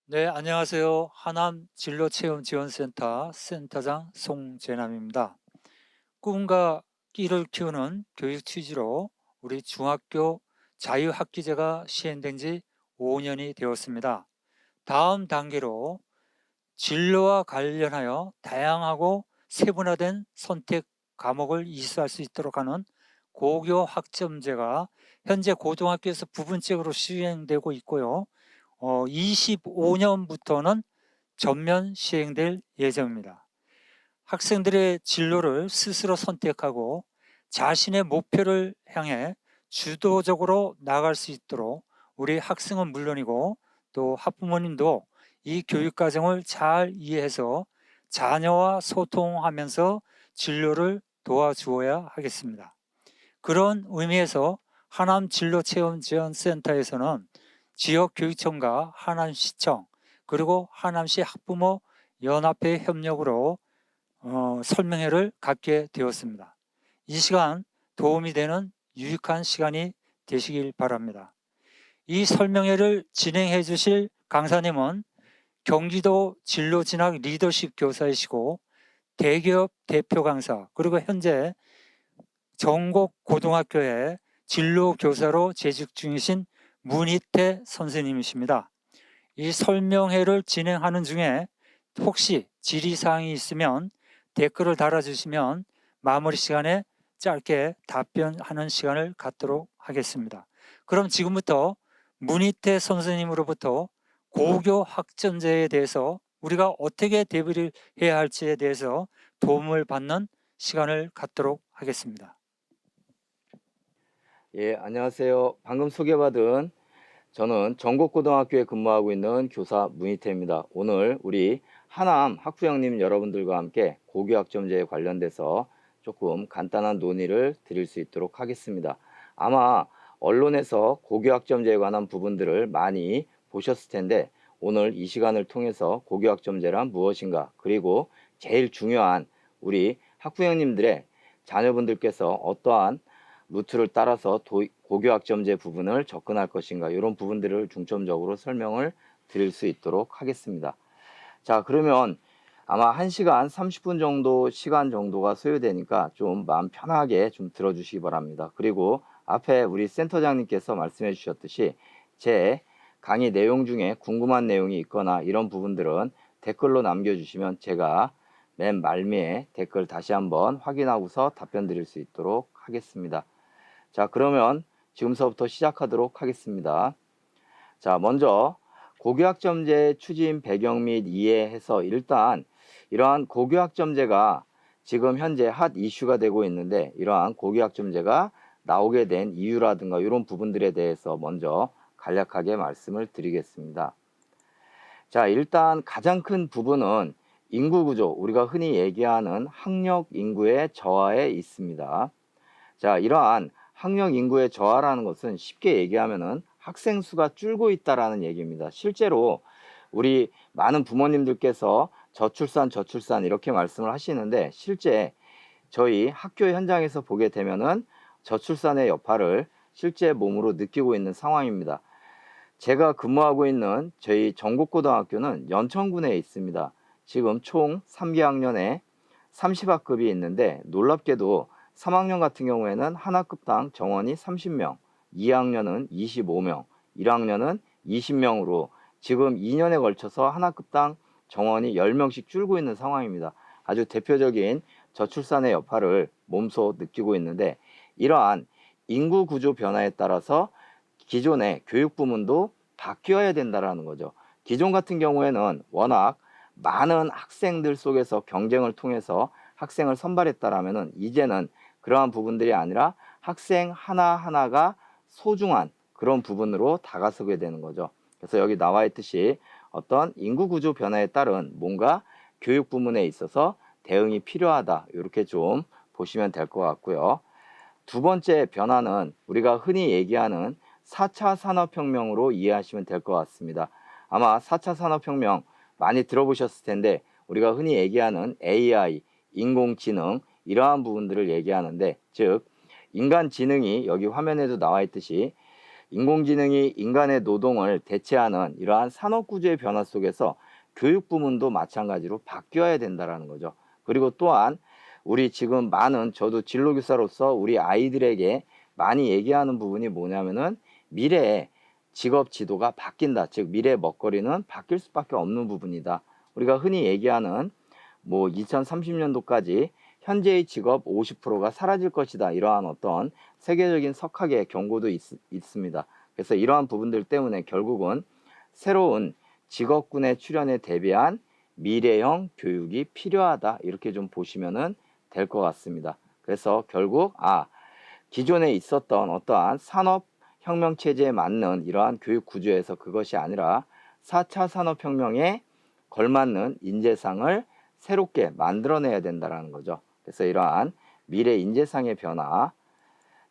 네, 안녕하세요. 하남 진로체험지원센터 센터장 송재남입니다. 꿈과 끼를 키우는 교육 취지로 우리 중학교 자유학기제가 시행된 지 5년이 되었습니다. 다음 단계로 진로와 관련하여 다양하고 세분화된 선택 과목을 이수할 수 있도록 하는 고교 학점제가 현재 고등학교에서 부분적으로 시행되고 있고요. 25년부터는 전면 시행될 예정입니다. 학생들의 진로를 스스로 선택하고 자신의 목표를 향해 주도적으로 나아갈 수 있도록 우리 학생은 물론이고 또 학부모님도 이 교육 과정을 잘 이해해서 자녀와 소통하면서 진로를 도와주어야 하겠습니다. 그런 의미에서 하남 진로체험지원센터에서는 지역교육청과 하남시청 그리고 하남시 학부모 연합회 협력으로 설명회를 갖게 되었습니다. 이 시간 도움이 되는 유익한 시간이 되시길 바랍니다. 이 설명회를 진행해 주실 강사님은 경기도 진로진학 리더십 교사이시고 대기업 대표 강사 그리고 현재 전국 고등학교에 진로 교사로 재직 중이신 문희태 선생님이십니다. 이 설명회를 진행하는 중에 혹시 질의사항이 있으면 댓글을 달아주시면 마무리 시간에 짧게 답변하는 시간을 갖도록 하겠습니다. 그럼 지금부터 문희태 선생님으로부터 고교 학점제에 대해서 우리가 어떻게 대비를 해야 할지에 대해서 도움을 받는 시간을 갖도록 하겠습니다. 예, 안녕하세요. 방금 소개받은 저는 전국고등학교에 근무하고 있는 교사 문희태입니다. 오늘 우리 하남 학부형님 여러분들과 함께 고교학점제에 관련돼서 조금 간단한 논의를 드릴 수 있도록 하겠습니다. 아마 언론에서 고교학점제에 관한 부분들을 많이 보셨을 텐데 오늘 이 시간을 통해서 고교학점제란 무엇인가, 그리고 제일 중요한 우리 학부형님들의 자녀분들께서 어떠한 루트를 따라서 고교학점제 부분을 접근할 것인가, 이런 부분들을 중점적으로 설명을 드릴 수 있도록 하겠습니다. 자, 그러면 아마 1시간 30분 정도 시간 정도가 소요되니까 좀 마음 편하게 좀 들어주시기 바랍니다. 그리고 앞에 우리 센터장님께서 말씀해 주셨듯이 제 강의 내용 중에 궁금한 내용이 있거나 이런 부분들은 댓글로 남겨주시면 제가 맨 말미에 댓글 다시 한번 확인하고서 답변 드릴 수 있도록 하겠습니다. 자, 그러면 지금서부터 시작하도록 하겠습니다. 자, 먼저 고교학점제 추진 배경 및 이해해서 일단 이러한 고교학점제가 지금 현재 핫 이슈가 되고 있는데, 이러한 고교학점제가 나오게 된 이유라든가 이런 부분들에 대해서 먼저 간략하게 말씀을 드리겠습니다. 자, 일단 가장 큰 부분은 인구구조, 우리가 흔히 얘기하는 학력 인구의 저하에 있습니다. 자, 이러한 학령 인구의 저하라는 것은 쉽게 얘기하면은 학생 수가 줄고 있다라는 얘기입니다. 실제로 우리 많은 부모님들께서 저출산 이렇게 말씀을 하시는데, 실제 저희 학교 현장에서 보게 되면은 저출산의 여파를 실제 몸으로 느끼고 있는 상황입니다. 제가 근무하고 있는 저희 전국고등학교는 연천군에 있습니다. 지금 총 3개학년에 30학급이 있는데, 놀랍게도 3학년 같은 경우에는 한 학급당 정원이 30명, 2학년은 25명, 1학년은 20명으로 지금 2년에 걸쳐서 한 학급당 정원이 10명씩 줄고 있는 상황입니다. 아주 대표적인 저출산의 여파를 몸소 느끼고 있는데, 이러한 인구 구조 변화에 따라서 기존의 교육 부문도 바뀌어야 된다라는 거죠. 기존 같은 경우에는 워낙 많은 학생들 속에서 경쟁을 통해서 학생을 선발했다라면은, 이제는 그러한 부분들이 아니라 학생 하나하나가 소중한 그런 부분으로 다가서게 되는 거죠. 그래서 여기 나와 있듯이 어떤 인구 구조 변화에 따른 뭔가 교육 부문에 있어서 대응이 필요하다, 이렇게 좀 보시면 될 것 같고요. 두 번째 변화는 우리가 흔히 얘기하는 4차 산업혁명으로 이해하시면 될 것 같습니다. 아마 4차 산업혁명 많이 들어보셨을 텐데, 우리가 흔히 얘기하는 AI, 인공지능, 이러한 부분들을 얘기하는데, 즉 인간 지능이 여기 화면에도 나와 있듯이 인공지능이 인간의 노동을 대체하는 이러한 산업구조의 변화 속에서 교육 부문도 마찬가지로 바뀌어야 된다는 거죠. 그리고 또한 우리 지금 저도 진로교사로서 우리 아이들에게 많이 얘기하는 부분이 뭐냐면은 미래에 직업 지도가 바뀐다. 즉 미래의 먹거리는 바뀔 수밖에 없는 부분이다. 우리가 흔히 얘기하는 2030년도까지 현재의 직업 50%가 사라질 것이다. 이러한 어떤 세계적인 석학의 경고도 있습니다. 그래서 이러한 부분들 때문에 결국은 새로운 직업군의 출현에 대비한 미래형 교육이 필요하다. 이렇게 좀 보시면 될 것 같습니다. 그래서 결국 기존에 있었던 어떠한 산업혁명 체제에 맞는 이러한 교육 구조에서 그것이 아니라 4차 산업혁명에 걸맞는 인재상을 새롭게 만들어내야 된다는 거죠. 그래서 이러한 미래 인재상의 변화.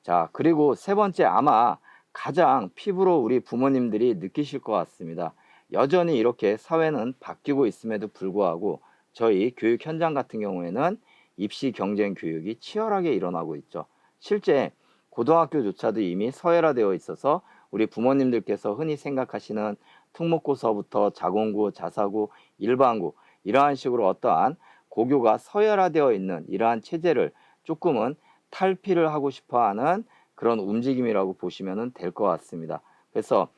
자, 그리고 세 번째, 아마 가장 피부로 우리 부모님들이 느끼실 것 같습니다. 여전히 이렇게 사회는 바뀌고 있음에도 불구하고 저희 교육 현장 같은 경우에는 입시 경쟁 교육이 치열하게 일어나고 있죠. 실제 고등학교조차도 이미 서열화되어 있어서 우리 부모님들께서 흔히 생각하시는 특목고서부터 자공고, 자사고, 일반고 이러한 식으로 어떠한 고교가 서열화되어 있는 이러한 체제를 조금은 탈피를 하고 싶어하는 그런 움직임이라고 보시면 될 것 같습니다. 그래서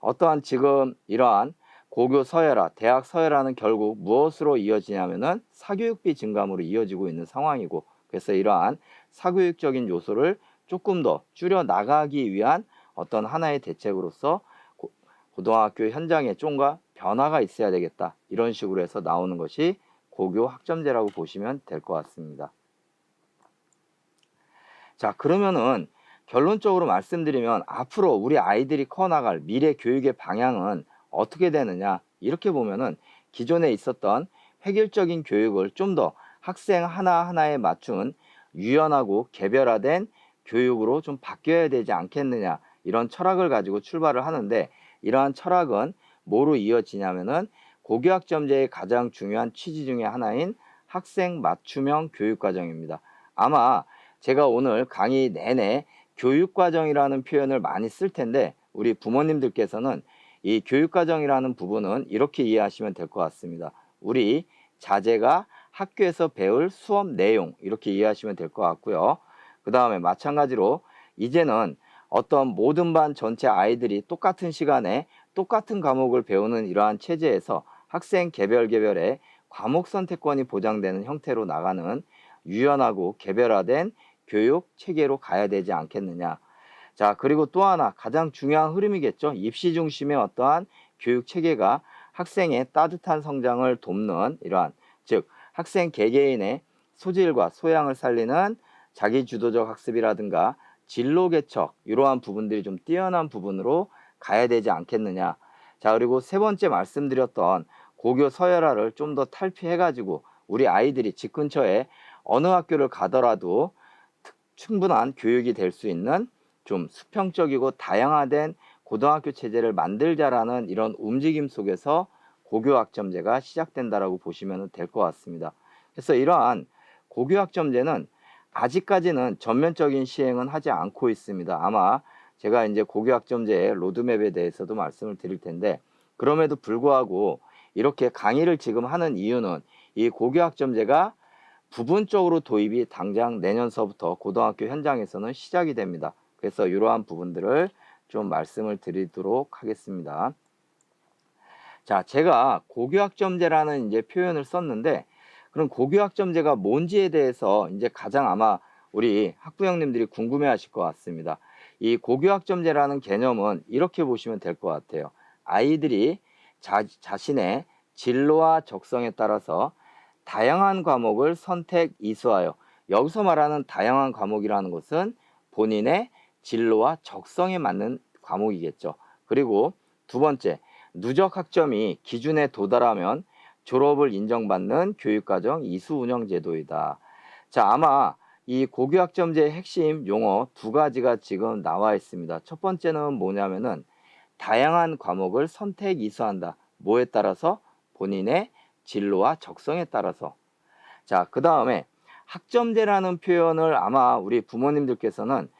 어떠한 지금 이러한 고교 서열화, 대학 서열화는 결국 무엇으로 이어지냐면은 사교육비 증감으로 이어지고 있는 상황이고, 그래서 이러한 사교육적인 요소를 조금 더 줄여 나가기 위한 어떤 하나의 대책으로서 고등학교 현장에 좀가 변화가 있어야 되겠다. 이런 식으로 해서 나오는 것이 고교 학점제라고 보시면 될 것 같습니다. 자, 그러면은 결론적으로 말씀드리면 앞으로 우리 아이들이 커나갈 미래 교육의 방향은 어떻게 되느냐, 이렇게 보면은 기존에 있었던 획일적인 교육을 좀 더 학생 하나하나에 맞춘 유연하고 개별화된 교육으로 좀 바뀌어야 되지 않겠느냐, 이런 철학을 가지고 출발을 하는데, 이러한 철학은 뭐로 이어지냐면은 고교학점제의 가장 중요한 취지 중에 하나인 학생 맞춤형 교육과정입니다. 아마 제가 오늘 강의 내내 교육과정이라는 표현을 많이 쓸 텐데, 우리 부모님들께서는 이 교육과정이라는 부분은 이렇게 이해하시면 될 것 같습니다. 우리 자제가 학교에서 배울 수업 내용, 이렇게 이해하시면 될 것 같고요. 그 다음에 마찬가지로 이제는 어떤 모든 반 전체 아이들이 똑같은 시간에 똑같은 과목을 배우는 이러한 체제에서 학생 개별의 과목 선택권이 보장되는 형태로 나가는 유연하고 개별화된 교육 체계로 가야 되지 않겠느냐. 자, 그리고 또 하나 가장 중요한 흐름이겠죠. 입시 중심의 어떠한 교육 체계가 학생의 따뜻한 성장을 돕는 이러한, 즉 학생 개개인의 소질과 소양을 살리는 자기주도적 학습이라든가 진로 개척, 이러한 부분들이 좀 뛰어난 부분으로 가야 되지 않겠느냐. 자, 그리고 세 번째 말씀드렸던 고교 서열화를 좀 더 탈피해가지고 우리 아이들이 집 근처에 어느 학교를 가더라도 충분한 교육이 될 수 있는 좀 수평적이고 다양화된 고등학교 체제를 만들자라는 이런 움직임 속에서 고교학점제가 시작된다라고 보시면 될 것 같습니다. 그래서 이러한 고교학점제는 아직까지는 전면적인 시행은 하지 않고 있습니다. 아마 제가 이제 고교학점제의 로드맵에 대해서도 말씀을 드릴 텐데, 그럼에도 불구하고 이렇게 강의를 지금 하는 이유는 이 고교학점제가 부분적으로 도입이 당장 내년서부터 고등학교 현장에서는 시작이 됩니다. 그래서 이러한 부분들을 좀 말씀을 드리도록 하겠습니다. 자, 제가 고교학점제라는 이제 표현을 썼는데, 그럼 고교학점제가 뭔지에 대해서 이제 가장 아마 우리 학부형님들이 궁금해 하실 것 같습니다. 이 고교학점제라는 개념은 이렇게 보시면 될 것 같아요. 아이들이 자신의 진로와 적성에 따라서 다양한 과목을 선택 이수하여, 여기서 말하는 다양한 과목이라는 것은 본인의 진로와 적성에 맞는 과목이겠죠. 그리고 두 번째, 누적 학점이 기준에 도달하면 졸업을 인정받는 교육과정 이수 운영 제도이다. 자, 아마 이 고교학점제의 핵심 용어 두 가지가 지금 나와 있습니다. 첫 번째는 뭐냐면은 다양한 과목을 선택 이수한다. 뭐에 따라서? 본인의 진로와 적성에 따라서. 자, 그 다음에 학점제라는 표현을 아마 우리 부모님들께서는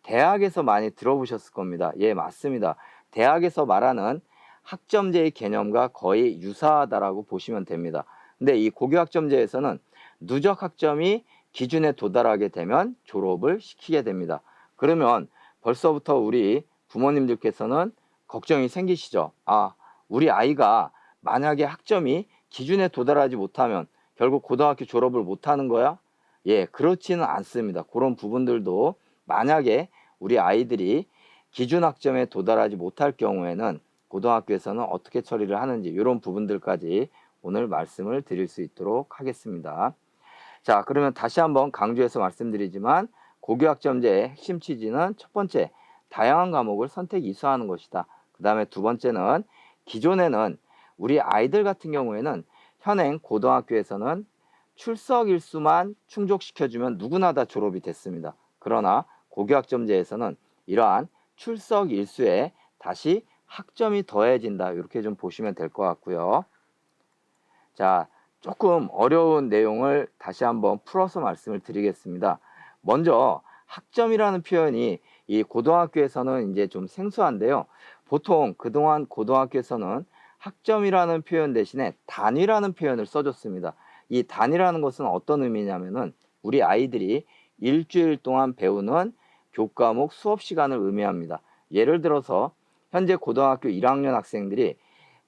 대학에서 많이 들어보셨을 겁니다. 예, 맞습니다. 대학에서 말하는 학점제의 개념과 거의 유사하다라고 보시면 됩니다. 근데 이 고교학점제에서는 누적 학점이 기준에 도달하게 되면 졸업을 시키게 됩니다. 그러면 벌써부터 우리 부모님들께서는 걱정이 생기시죠. 아, 우리 아이가 만약에 학점이 기준에 도달하지 못하면 결국 고등학교 졸업을 못하는 거야? 예, 그렇지는 않습니다. 그런 부분들도 만약에 우리 아이들이 기준 학점에 도달하지 못할 경우에는 고등학교에서는 어떻게 처리를 하는지 이런 부분들까지 오늘 말씀을 드릴 수 있도록 하겠습니다. 자, 그러면 다시 한번 강조해서 말씀드리지만 고교학점제의 핵심 취지는 첫 번째, 다양한 과목을 선택 이수하는 것이다. 그 다음에 두 번째는 기존에는 우리 아이들 같은 경우에는 현행 고등학교에서는 출석 일수만 충족시켜주면 누구나 다 졸업이 됐습니다. 그러나 고교학점제에서는 이러한 출석 일수에 다시 학점이 더해진다. 이렇게 좀 보시면 될 것 같고요. 자, 조금 어려운 내용을 다시 한번 풀어서 말씀을 드리겠습니다. 먼저 학점이라는 표현이 이 고등학교에서는 이제 좀 생소한데요. 보통 그동안 고등학교에서는 학점이라는 표현 대신에 단위라는 표현을 써줬습니다. 이 단위라는 것은 어떤 의미냐면은 우리 아이들이 일주일 동안 배우는 교과목 수업 시간을 의미합니다. 예를 들어서 현재 고등학교 1학년 학생들이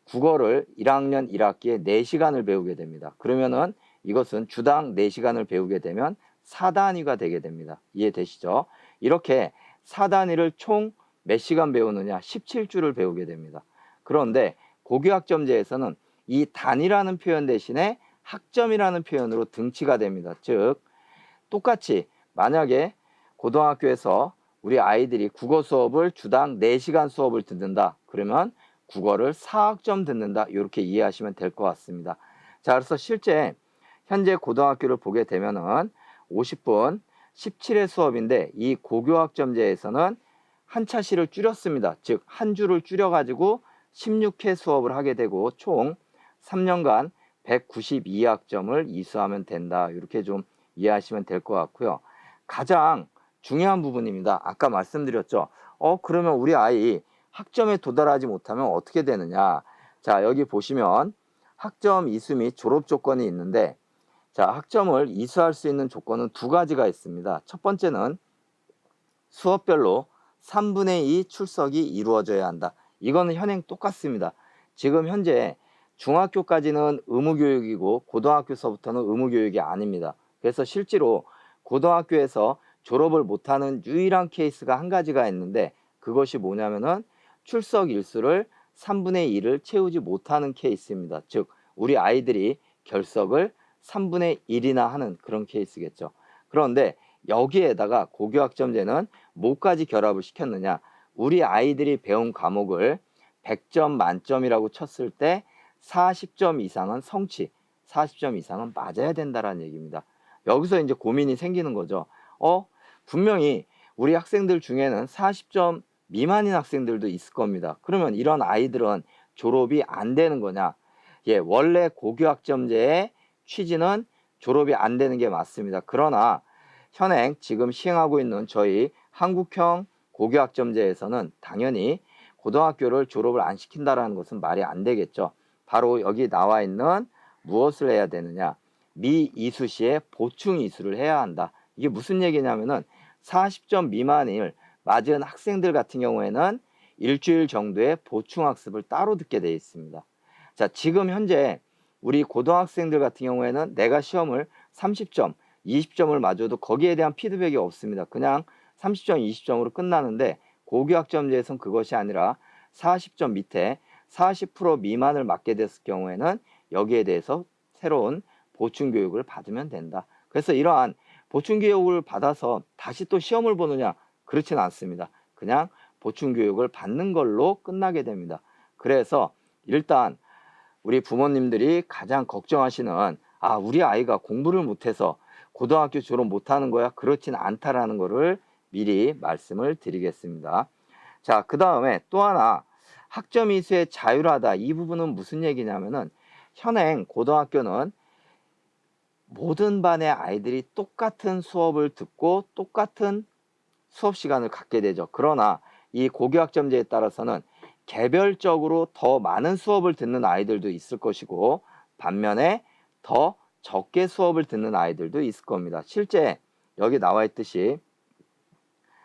국어를 1학년 1학기에 4시간을 배우게 됩니다. 그러면은 이것은 주당 4시간을 배우게 되면 4단위가 되게 됩니다. 이해되시죠? 이렇게 4단위를 총 몇 시간 배우느냐? 17주를 배우게 됩니다. 그런데 고교학점제에서는 이 단위라는 표현 대신에 학점이라는 표현으로 등치가 됩니다. 즉 똑같이 만약에 고등학교에서 우리 아이들이 국어 수업을 주당 4시간 수업을 듣는다. 그러면 국어를 4학점 듣는다. 이렇게 이해하시면 될 것 같습니다. 자, 그래서 실제 현재 고등학교를 보게 되면은 50분 17회 수업인데 이 고교학점제에서는 한 차시를 줄였습니다. 즉 한 주를 줄여가지고 16회 수업을 하게 되고 총 3년간 192학점을 이수하면 된다. 이렇게 좀 이해하시면 될 것 같고요. 가장 중요한 부분입니다. 아까 말씀드렸죠. 그러면 우리 아이 학점에 도달하지 못하면 어떻게 되느냐. 자, 여기 보시면 학점 이수 및 졸업 조건이 있는데 자, 학점을 이수할 수 있는 조건은 두 가지가 있습니다. 첫 번째는 수업별로 3분의 2 출석이 이루어져야 한다. 이거는 현행 똑같습니다. 지금 현재 중학교까지는 의무교육이고 고등학교서부터는 의무교육이 아닙니다. 그래서 실제로 고등학교에서 졸업을 못하는 유일한 케이스가 한 가지가 있는데 그것이 뭐냐면은 출석 일수를 3분의 2를 채우지 못하는 케이스입니다. 즉 우리 아이들이 결석을 3분의 1이나 하는 그런 케이스겠죠. 그런데 여기에다가 고교학점제는 뭐까지 결합을 시켰느냐. 우리 아이들이 배운 과목을 100점 만점이라고 쳤을 때 40점 이상은 성취, 40점 이상은 맞아야 된다라는 얘기입니다. 여기서 이제 고민이 생기는 거죠. 분명히 우리 학생들 중에는 40점 미만인 학생들도 있을 겁니다. 그러면 이런 아이들은 졸업이 안 되는 거냐? 예, 원래 고교학점제의 취지는 졸업이 안 되는 게 맞습니다. 그러나 현행 지금 시행하고 있는 저희 한국형 고교학점제에서는 당연히 고등학교를 졸업을 안 시킨다라는 것은 말이 안 되겠죠. 바로 여기 나와 있는 무엇을 해야 되느냐? 미이수 시에 보충 이수를 해야 한다. 이게 무슨 얘기냐면은 40점 미만을 맞은 학생들 같은 경우에는 일주일 정도의 보충 학습을 따로 듣게 되어 있습니다. 자, 지금 현재 우리 고등학생들 같은 경우에는 내가 시험을 30점, 20점을 맞아도 거기에 대한 피드백이 없습니다. 그냥 30점, 20점으로 끝나는데 고교학점제에서는 그것이 아니라 40점 밑에 40% 미만을 맞게 됐을 경우에는 여기에 대해서 새로운 보충 교육을 받으면 된다. 그래서 이러한 보충 교육을 받아서 다시 또 시험을 보느냐? 그렇지는 않습니다. 그냥 보충 교육을 받는 걸로 끝나게 됩니다. 그래서 일단 우리 부모님들이 가장 걱정하시는 우리 아이가 공부를 못해서 고등학교 졸업 못하는 거야? 그렇진 않다라는 거를 미리 말씀을 드리겠습니다. 자, 그 다음에 또 하나 학점 이수에 자율하다. 이 부분은 무슨 얘기냐면은 현행 고등학교는 모든 반의 아이들이 똑같은 수업을 듣고 똑같은 수업 시간을 갖게 되죠. 그러나 이 고교학점제에 따라서는 개별적으로 더 많은 수업을 듣는 아이들도 있을 것이고, 반면에 더 적게 수업을 듣는 아이들도 있을 겁니다. 실제 여기 나와 있듯이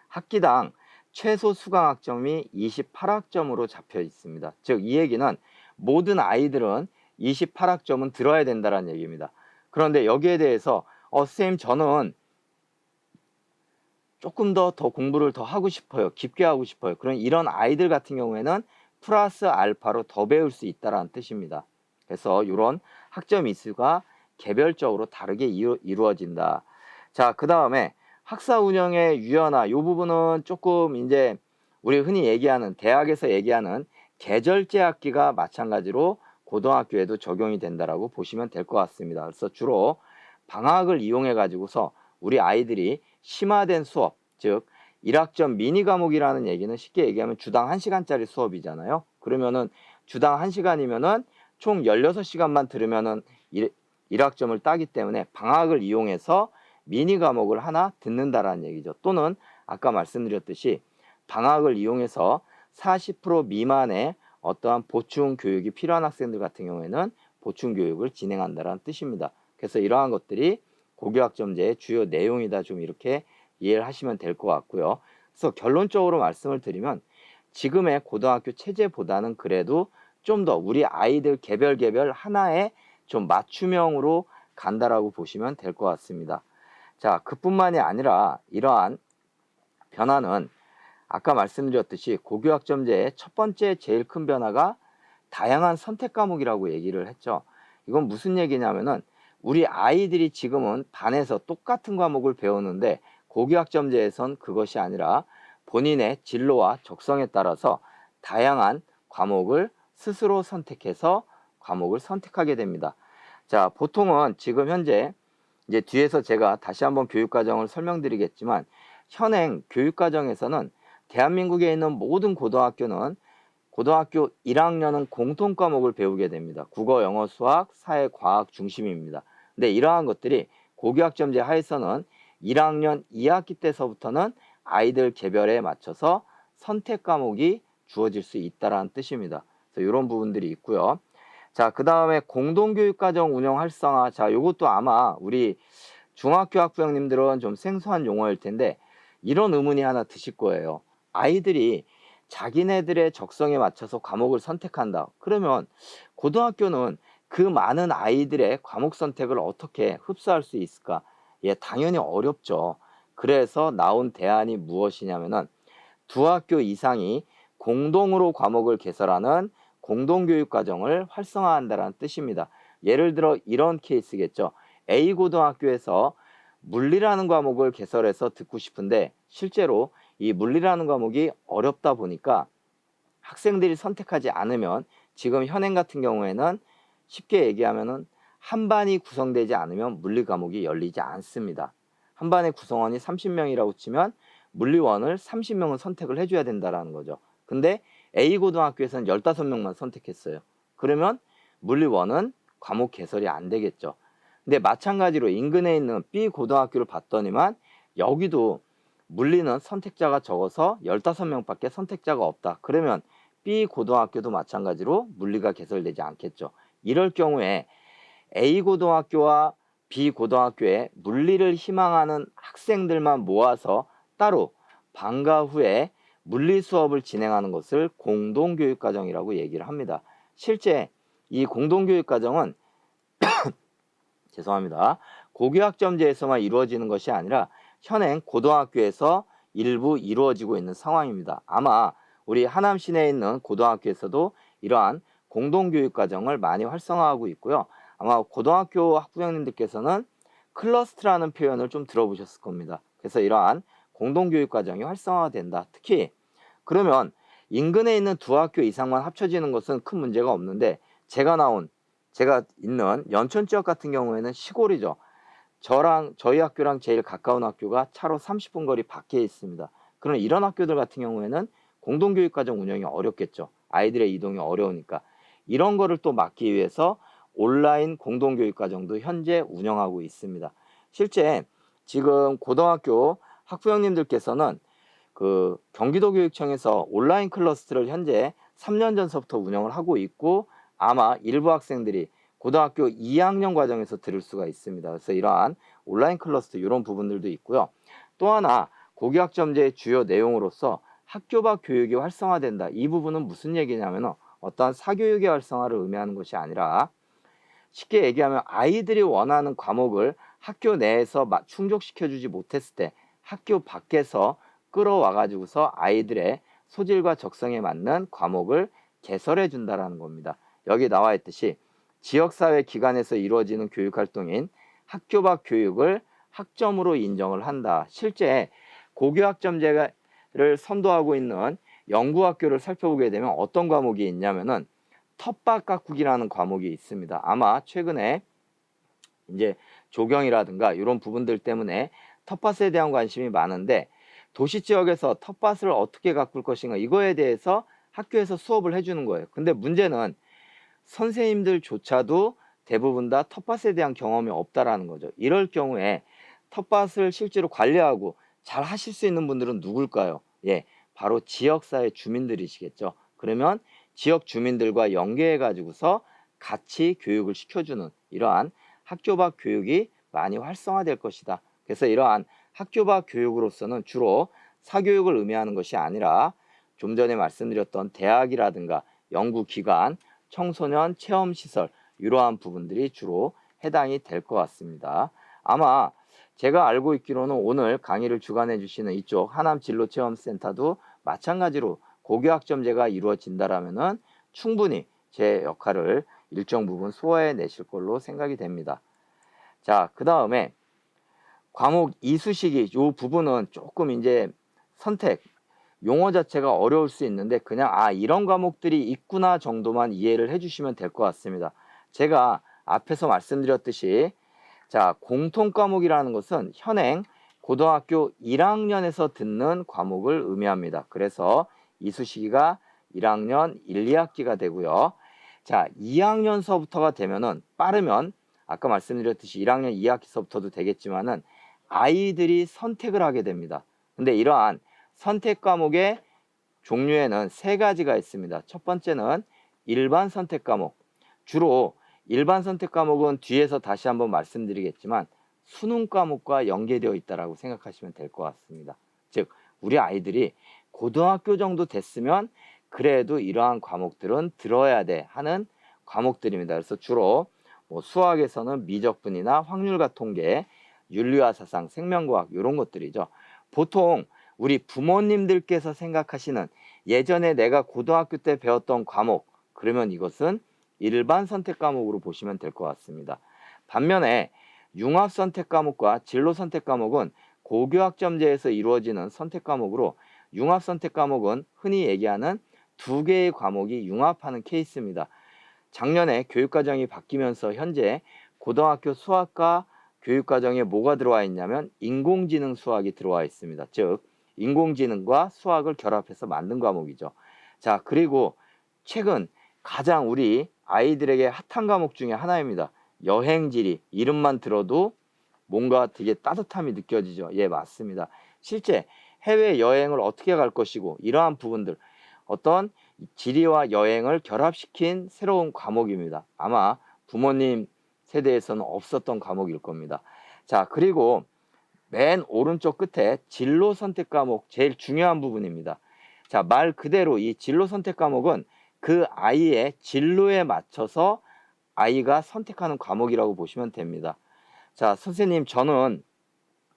학기당 최소 수강학점이 28학점으로 잡혀 있습니다. 즉 이 얘기는 모든 아이들은 28학점은 들어야 된다는 얘기입니다. 그런데 여기에 대해서 선생님 저는 조금 더 공부를 더 하고 싶어요. 깊게 하고 싶어요. 그런 이런 아이들 같은 경우에는 플러스 알파로 더 배울 수 있다는 뜻입니다. 그래서 이런 학점 이수가 개별적으로 다르게 이루어진다. 자, 그 다음에 학사 운영의 유연화, 이 부분은 조금 이제 우리 흔히 얘기하는 대학에서 얘기하는 계절제 학기가 마찬가지로 고등학교에도 적용이 된다라고 보시면 될 것 같습니다. 그래서 주로 방학을 이용해 가지고서 우리 아이들이 심화된 수업, 즉 1학점 미니 과목이라는 얘기는 쉽게 얘기하면 주당 1시간짜리 수업이잖아요. 그러면은 주당 1시간이면은 총 16시간만 들으면은 1학점을 따기 때문에 방학을 이용해서 미니 과목을 하나 듣는다라는 얘기죠. 또는 아까 말씀드렸듯이 방학을 이용해서 40% 미만의 어떠한 보충 교육이 필요한 학생들 같은 경우에는 보충 교육을 진행한다는 뜻입니다. 그래서 이러한 것들이 고교학점제의 주요 내용이다, 좀 이렇게 이해를 하시면 될 것 같고요. 그래서 결론적으로 말씀을 드리면 지금의 고등학교 체제보다는 그래도 좀 더 우리 아이들 개별 하나에 좀 맞춤형으로 간다라고 보시면 될 것 같습니다. 자, 그뿐만이 아니라 이러한 변화는 아까 말씀드렸듯이 고교학점제의 첫 번째 제일 큰 변화가 다양한 선택 과목이라고 얘기를 했죠. 이건 무슨 얘기냐면은 우리 아이들이 지금은 반에서 똑같은 과목을 배우는데 고교학점제에선 그것이 아니라 본인의 진로와 적성에 따라서 다양한 과목을 스스로 선택해서 과목을 선택하게 됩니다. 자, 보통은 지금 현재 이제 뒤에서 제가 다시 한번 교육과정을 설명드리겠지만 현행 교육과정에서는 대한민국에 있는 모든 고등학교는 고등학교 1학년은 공통 과목을 배우게 됩니다. 국어, 영어, 수학, 사회, 과학 중심입니다. 근데 이러한 것들이 고교학점제 하에서는 1학년 2학기 때서부터는 아이들 개별에 맞춰서 선택 과목이 주어질 수 있다는 뜻입니다. 그래서 이런 부분들이 있고요. 자, 그 다음에 공동교육과정 운영 활성화. 자, 이것도 아마 우리 중학교 학부형님들은 좀 생소한 용어일 텐데 이런 의문이 하나 드실 거예요. 아이들이 자기네들의 적성에 맞춰서 과목을 선택한다. 그러면 고등학교는 그 많은 아이들의 과목 선택을 어떻게 흡수할 수 있을까? 예, 당연히 어렵죠. 그래서 나온 대안이 무엇이냐면은 두 학교 이상이 공동으로 과목을 개설하는 공동교육과정을 활성화한다는 뜻입니다. 예를 들어 이런 케이스겠죠. A 고등학교에서 물리라는 과목을 개설해서 듣고 싶은데 실제로 이 물리라는 과목이 어렵다 보니까 학생들이 선택하지 않으면 지금 현행 같은 경우에는 쉽게 얘기하면은 한 반이 구성되지 않으면 물리 과목이 열리지 않습니다. 한 반의 구성원이 30명이라고 치면 물리원을 30명은 선택을 해줘야 된다는 거죠. 근데 A 고등학교에서는 15명만 선택했어요. 그러면 물리원은 과목 개설이 안 되겠죠. 근데 마찬가지로 인근에 있는 B 고등학교를 봤더니만 여기도 물리는 선택자가 적어서 15명밖에 선택자가 없다. 그러면 B 고등학교도 마찬가지로 물리가 개설되지 않겠죠. 이럴 경우에 A 고등학교와 B 고등학교에 물리를 희망하는 학생들만 모아서 따로 방과 후에 물리 수업을 진행하는 것을 공동교육과정이라고 얘기를 합니다. 실제 이 공동교육과정은 죄송합니다. 고교학점제에서만 이루어지는 것이 아니라 현행 고등학교에서 일부 이루어지고 있는 상황입니다. 아마 우리 하남 시내에 있는 고등학교에서도 이러한 공동교육과정을 많이 활성화하고 있고요. 아마 고등학교 학부형님들께서는 클러스트라는 표현을 좀 들어보셨을 겁니다. 그래서 이러한 공동교육과정이 활성화된다. 특히 그러면 인근에 있는 두 학교 이상만 합쳐지는 것은 큰 문제가 없는데 제가 있는 연천 지역 같은 경우에는 시골이죠. 저희 학교랑 제일 가까운 학교가 차로 30분 거리 밖에 있습니다. 그럼 이런 학교들 같은 경우에는 공동교육과정 운영이 어렵겠죠. 아이들의 이동이 어려우니까. 이런 거를 또 막기 위해서 온라인 공동교육과정도 현재 운영하고 있습니다. 실제 지금 고등학교 학부형님들께서는 그 경기도교육청에서 온라인 클래스를 현재 3년 전서부터 운영을 하고 있고 아마 일부 학생들이 고등학교 2학년 과정에서 들을 수가 있습니다. 그래서 이러한 온라인 클래스 이런 부분들도 있고요. 또 하나 고교학점제의 주요 내용으로서 학교 밖 교육이 활성화된다. 이 부분은 무슨 얘기냐면 어떠한 사교육의 활성화를 의미하는 것이 아니라 쉽게 얘기하면 아이들이 원하는 과목을 학교 내에서 충족시켜주지 못했을 때 학교 밖에서 끌어와 가지고서 아이들의 소질과 적성에 맞는 과목을 개설해 준다라는 겁니다. 여기 나와 있듯이 지역사회 기관에서 이루어지는 교육활동인 학교 밖 교육을 학점으로 인정을 한다. 실제 고교학점제를 선도하고 있는 연구학교를 살펴보게 되면 어떤 과목이 있냐면은 텃밭 가꾸기라는 과목이 있습니다. 아마 최근에 이제 조경이라든가 이런 부분들 때문에 텃밭에 대한 관심이 많은데 도시 지역에서 텃밭을 어떻게 가꿀 것인가 이거에 대해서 학교에서 수업을 해주는 거예요. 근데 문제는 선생님들조차도 대부분 다 텃밭에 대한 경험이 없다라는 거죠. 이럴 경우에 텃밭을 실제로 관리하고 잘 하실 수 있는 분들은 누굴까요? 예, 바로 지역사회 주민들이시겠죠. 그러면 지역 주민들과 연계해 가지고서 같이 교육을 시켜주는 이러한 학교 밖 교육이 많이 활성화될 것이다. 그래서 이러한 학교 밖 교육으로서는 주로 사교육을 의미하는 것이 아니라 좀 전에 말씀드렸던 대학이라든가 연구기관, 청소년 체험시설 이러한 부분들이 주로 해당이 될 것 같습니다. 아마 제가 알고 있기로는 오늘 강의를 주관해 주시는 이쪽 하남진로체험센터도 마찬가지로 고교학점제가 이루어진다라면은 충분히 제 역할을 일정 부분 소화해 내실 걸로 생각이 됩니다. 자, 그 다음에 과목 이수식이 이 부분은 조금 이제 선택 용어 자체가 어려울 수 있는데 그냥 이런 과목들이 있구나 정도만 이해를 해주시면 될 것 같습니다. 제가 앞에서 말씀드렸듯이 자, 공통 과목이라는 것은 현행 고등학교 1학년에서 듣는 과목을 의미합니다. 그래서 이수시기가 1학년 1, 2학기가 되고요. 자, 2학년서부터가 되면은 빠르면 아까 말씀드렸듯이 1학년 2학기서부터도 되겠지만은 아이들이 선택을 하게 됩니다. 근데 이러한 선택 과목의 종류에는 세 가지가 있습니다. 첫 번째는 일반 선택 과목. 주로 일반 선택 과목은 뒤에서 다시 한번 말씀드리겠지만 수능 과목과 연계되어 있다라고 생각하시면 될 것 같습니다. 즉 우리 아이들이 고등학교 정도 됐으면 그래도 이러한 과목들은 들어야 돼 하는 과목들입니다. 그래서 주로 뭐 수학에서는 미적분이나 확률과 통계, 윤리와 사상, 생명과학 이런 것들이죠. 보통 우리 부모님들께서 생각하시는 예전에 내가 고등학교 때 배웠던 과목 그러면 이것은 일반 선택 과목으로 보시면 될 것 같습니다. 반면에 융합 선택 과목과 진로 선택 과목은 고교학점제에서 이루어지는 선택 과목으로 융합 선택 과목은 흔히 얘기하는 두 개의 과목이 융합하는 케이스입니다. 작년에 교육과정이 바뀌면서 현재 고등학교 수학과 교육과정에 뭐가 들어와 있냐면 인공지능 수학이 들어와 있습니다. 즉 인공지능과 수학을 결합해서 만든 과목이죠. 자, 그리고 최근 가장 우리 아이들에게 핫한 과목 중에 하나입니다. 여행지리. 이름만 들어도 뭔가 되게 따뜻함이 느껴지죠. 예, 맞습니다. 실제 해외여행을 어떻게 갈 것이고 이러한 부분들 어떤 지리와 여행을 결합시킨 새로운 과목입니다. 아마 부모님 세대에서는 없었던 과목일 겁니다. 자, 그리고 맨 오른쪽 끝에 진로 선택 과목 제일 중요한 부분입니다. 자, 말 그대로 이 진로 선택 과목은 그 아이의 진로에 맞춰서 아이가 선택하는 과목이라고 보시면 됩니다. 자, 선생님 저는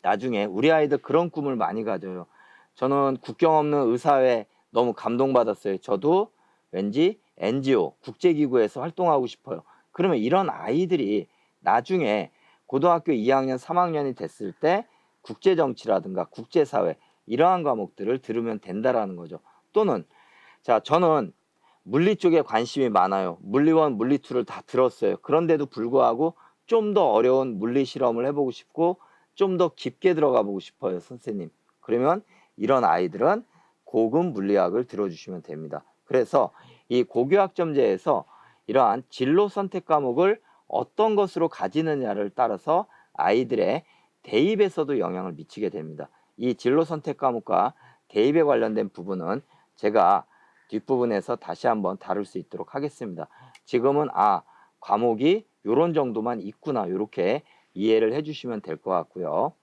나중에 우리 아이들 그런 꿈을 많이 가져요. 저는 국경 없는 의사회 너무 감동받았어요. 저도 왠지 NGO, 국제기구에서 활동하고 싶어요. 그러면 이런 아이들이 나중에 고등학교 2학년, 3학년이 됐을 때 국제정치라든가 국제사회 이러한 과목들을 들으면 된다라는 거죠. 또는 자, 저는 물리 쪽에 관심이 많아요. 물리1, 물리2를 다 들었어요. 그런데도 불구하고 좀 더 어려운 물리 실험을 해보고 싶고 좀 더 깊게 들어가 보고 싶어요, 선생님. 그러면 이런 아이들은 고급 물리학을 들어주시면 됩니다. 그래서 이 고교학점제에서 이러한 진로 선택 과목을 어떤 것으로 가지느냐를 따라서 아이들의 대입에서도 영향을 미치게 됩니다. 이 진로 선택 과목과 대입에 관련된 부분은 제가 뒷부분에서 다시 한번 다룰 수 있도록 하겠습니다. 지금은 과목이 요런 정도만 있구나, 이렇게 이해를 해주시면 될 것 같고요.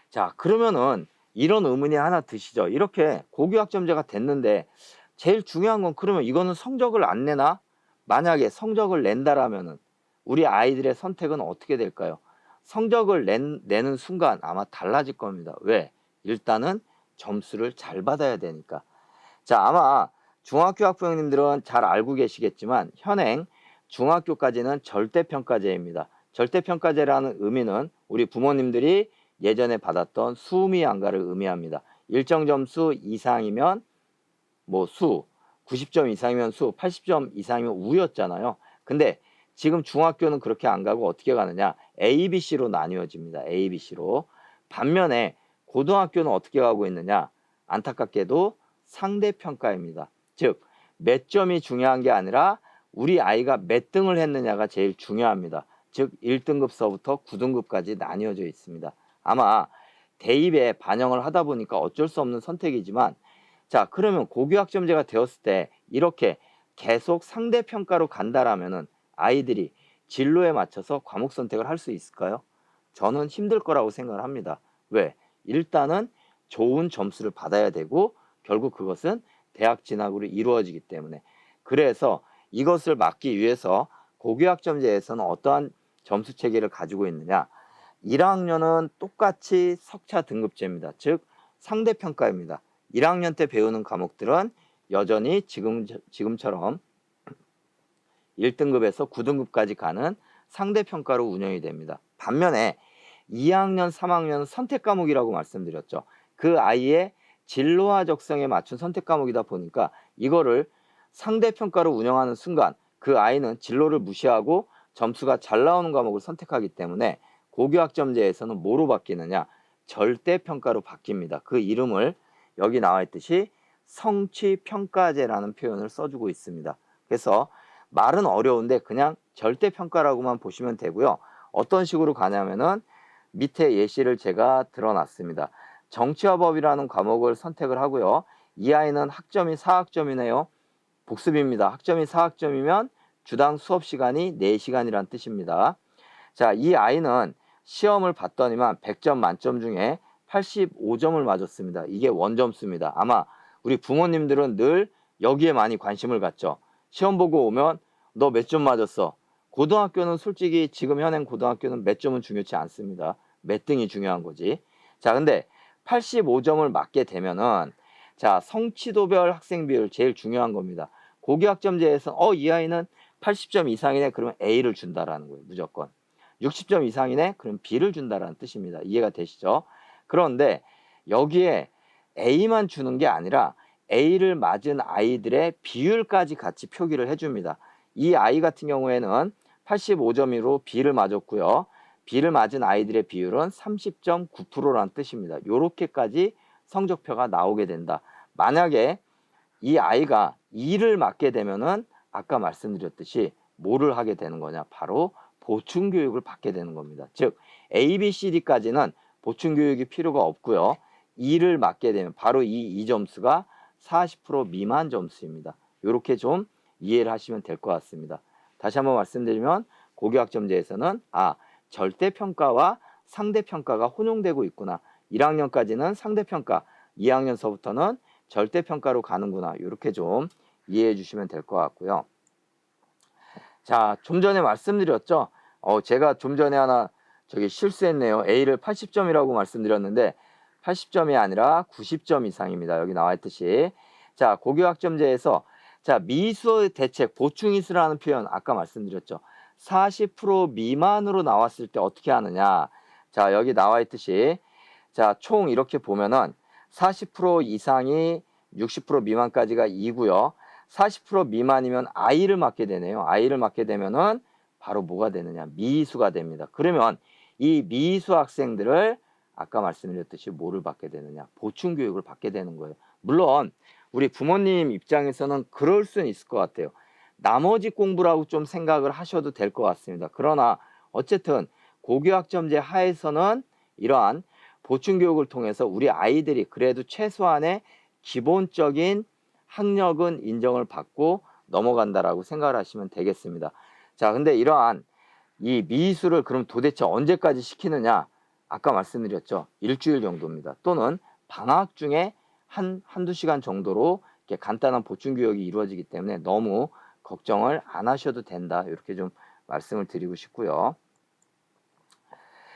자, 그러면은 이런 의문이 하나 드시죠. 이렇게 고교학점제가 됐는데 제일 중요한 건, 그러면 이거는 성적을 안 내나? 만약에 성적을 낸다라면은 우리 아이들의 선택은 어떻게 될까요? 성적을 내는 순간 아마 달라질 겁니다. 왜? 일단은 점수를 잘 받아야 되니까. 자, 아마 중학교 학부형님들은 잘 알고 계시겠지만 현행 중학교까지는 절대평가제입니다. 절대평가제라는 의미는 우리 부모님들이 예전에 받았던 수미양가를 의미합니다. 일정 점수 이상이면 뭐 수, 90점 이상이면 수, 80점 이상이면 우였잖아요. 근데 지금 중학교는 그렇게 안 가고 어떻게 가느냐? A, B, C로 나뉘어집니다. A, B, C로. 반면에 고등학교는 어떻게 가고 있느냐? 안타깝게도 상대평가입니다. 즉, 몇 점이 중요한 게 아니라 우리 아이가 몇 등을 했느냐가 제일 중요합니다. 즉, 1등급서부터 9등급까지 나뉘어져 있습니다. 아마 대입에 반영을 하다 보니까 어쩔 수 없는 선택이지만, 자, 그러면 고교학점제가 되었을 때 이렇게 계속 상대평가로 간다라면은 아이들이 진로에 맞춰서 과목 선택을 할 수 있을까요? 저는 힘들 거라고 생각을 합니다. 왜? 일단은 좋은 점수를 받아야 되고 결국 그것은 대학 진학으로 이루어지기 때문에. 그래서 이것을 막기 위해서 고교학점제에서는 어떠한 점수 체계를 가지고 있느냐? 1학년은 똑같이 석차 등급제입니다. 즉 상대평가입니다. 1학년 때 배우는 과목들은 여전히 지금처럼 1등급에서 9등급까지 가는 상대평가로 운영이 됩니다. 반면에 2학년, 3학년은 선택 과목이라고 말씀드렸죠. 그 아이의 진로와 적성에 맞춘 선택 과목이다 보니까 이거를 상대평가로 운영하는 순간 그 아이는 진로를 무시하고 점수가 잘 나오는 과목을 선택하기 때문에 고교학점제에서는 뭐로 바뀌느냐? 절대평가로 바뀝니다. 그 이름을 여기 나와 있듯이 성취평가제라는 표현을 써주고 있습니다. 그래서 말은 어려운데 그냥 절대평가라고만 보시면 되고요. 어떤 식으로 가냐면은 밑에 예시를 제가 들어놨습니다. 정치와 법이라는 과목을 선택을 하고요. 이 아이는 학점이 4학점이네요. 복습입니다. 학점이 4학점이면 주당 수업 시간이 4시간이란 뜻입니다. 자, 이 아이는 시험을 봤더니만 100점 만점 중에 85점을 맞았습니다. 이게 원점수입니다. 아마 우리 부모님들은 늘 여기에 많이 관심을 갖죠. 시험 보고 오면 너 몇 점 맞았어? 고등학교는 솔직히 지금 현행 고등학교는 몇 점은 중요치 않습니다. 몇 등이 중요한 거지. 자, 근데 85점을 맞게 되면은 자, 성취도별 학생 비율 제일 중요한 겁니다. 고교학점제에서 이 아이는 80점 이상이네, 그러면 A를 준다라는 거예요. 무조건. 60점 이상이네, 그럼 B를 준다라는 뜻입니다. 이해가 되시죠? 그런데 여기에 A만 주는 게 아니라 A를 맞은 아이들의 비율까지 같이 표기를 해줍니다. 이 아이 같은 경우에는 85점으로 B를 맞았고요. B를 맞은 아이들의 비율은 30.9%라는 뜻입니다. 이렇게까지 성적표가 나오게 된다. 만약에 이 아이가 2를 맞게 되면은 아까 말씀드렸듯이 뭐를 하게 되는 거냐? 바로 보충교육을 받게 되는 겁니다. 즉 A, B, C, D까지는 보충교육이 필요가 없고요. 2를 맞게 되면 바로 이 점수가 40% 미만 점수입니다. 이렇게 좀 이해를 하시면 될 것 같습니다. 다시 한번 말씀드리면 고교학점제에서는 절대평가와 상대평가가 혼용되고 있구나. 1학년까지는 상대평가, 2학년서부터는 절대평가로 가는구나. 이렇게 좀 이해해 주시면 될 것 같고요. 자, 좀 전에 말씀드렸죠. 제가 좀 전에 하나 실수했네요. A를 80점이라고 말씀드렸는데 80점이 아니라 90점 이상입니다. 여기 나와 있듯이. 자, 고교학점제에서 자, 미수 대책 보충이수라는 표현 아까 말씀드렸죠. 40% 미만으로 나왔을 때 어떻게 하느냐. 자, 여기 나와 있듯이 자, 총 이렇게 보면은 40% 이상이 60% 미만까지가 2고요. 40% 미만이면 I를 맞게 되네요. I를 맞게 되면은 바로 뭐가 되느냐? 미수가 됩니다. 그러면 이 미수 학생들을 아까 말씀드렸듯이 뭐를 받게 되느냐? 보충교육을 받게 되는 거예요. 물론 우리 부모님 입장에서는 그럴 수는 있을 것 같아요. 나머지 공부라고 좀 생각을 하셔도 될 것 같습니다. 그러나 어쨌든 고교학점제 하에서는 이러한 보충교육을 통해서 우리 아이들이 그래도 최소한의 기본적인 학력은 인정을 받고 넘어간다라고 생각을 하시면 되겠습니다. 자, 근데 이러한 이 미술을 그럼 도대체 언제까지 시키느냐? 아까 말씀드렸죠. 일주일 정도입니다. 또는 방학 중에 한두 시간 정도로 이렇게 간단한 보충교육이 이루어지기 때문에 너무 걱정을 안 하셔도 된다. 이렇게 좀 말씀을 드리고 싶고요.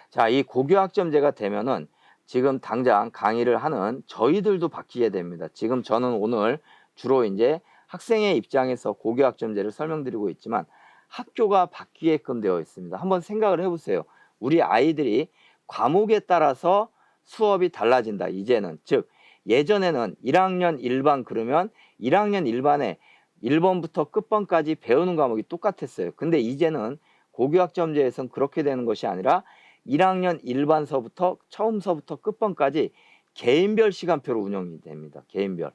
자, 이 고교학점제가 되면은 지금 당장 강의를 하는 저희들도 바뀌게 됩니다. 지금 저는 오늘 주로 이제 학생의 입장에서 고교학점제를 설명드리고 있지만 학교가 바뀌게끔 되어 있습니다. 한번 생각을 해보세요. 우리 아이들이 과목에 따라서 수업이 달라진다. 이제는 즉 예전에는 1학년 1반 그러면 1학년 1반에 1번부터 끝번까지 배우는 과목이 똑같았어요. 근데 이제는 고교학점제에서는 그렇게 되는 것이 아니라 1학년 1반서부터 처음서부터 끝번까지 개인별 시간표로 운영이 됩니다. 개인별.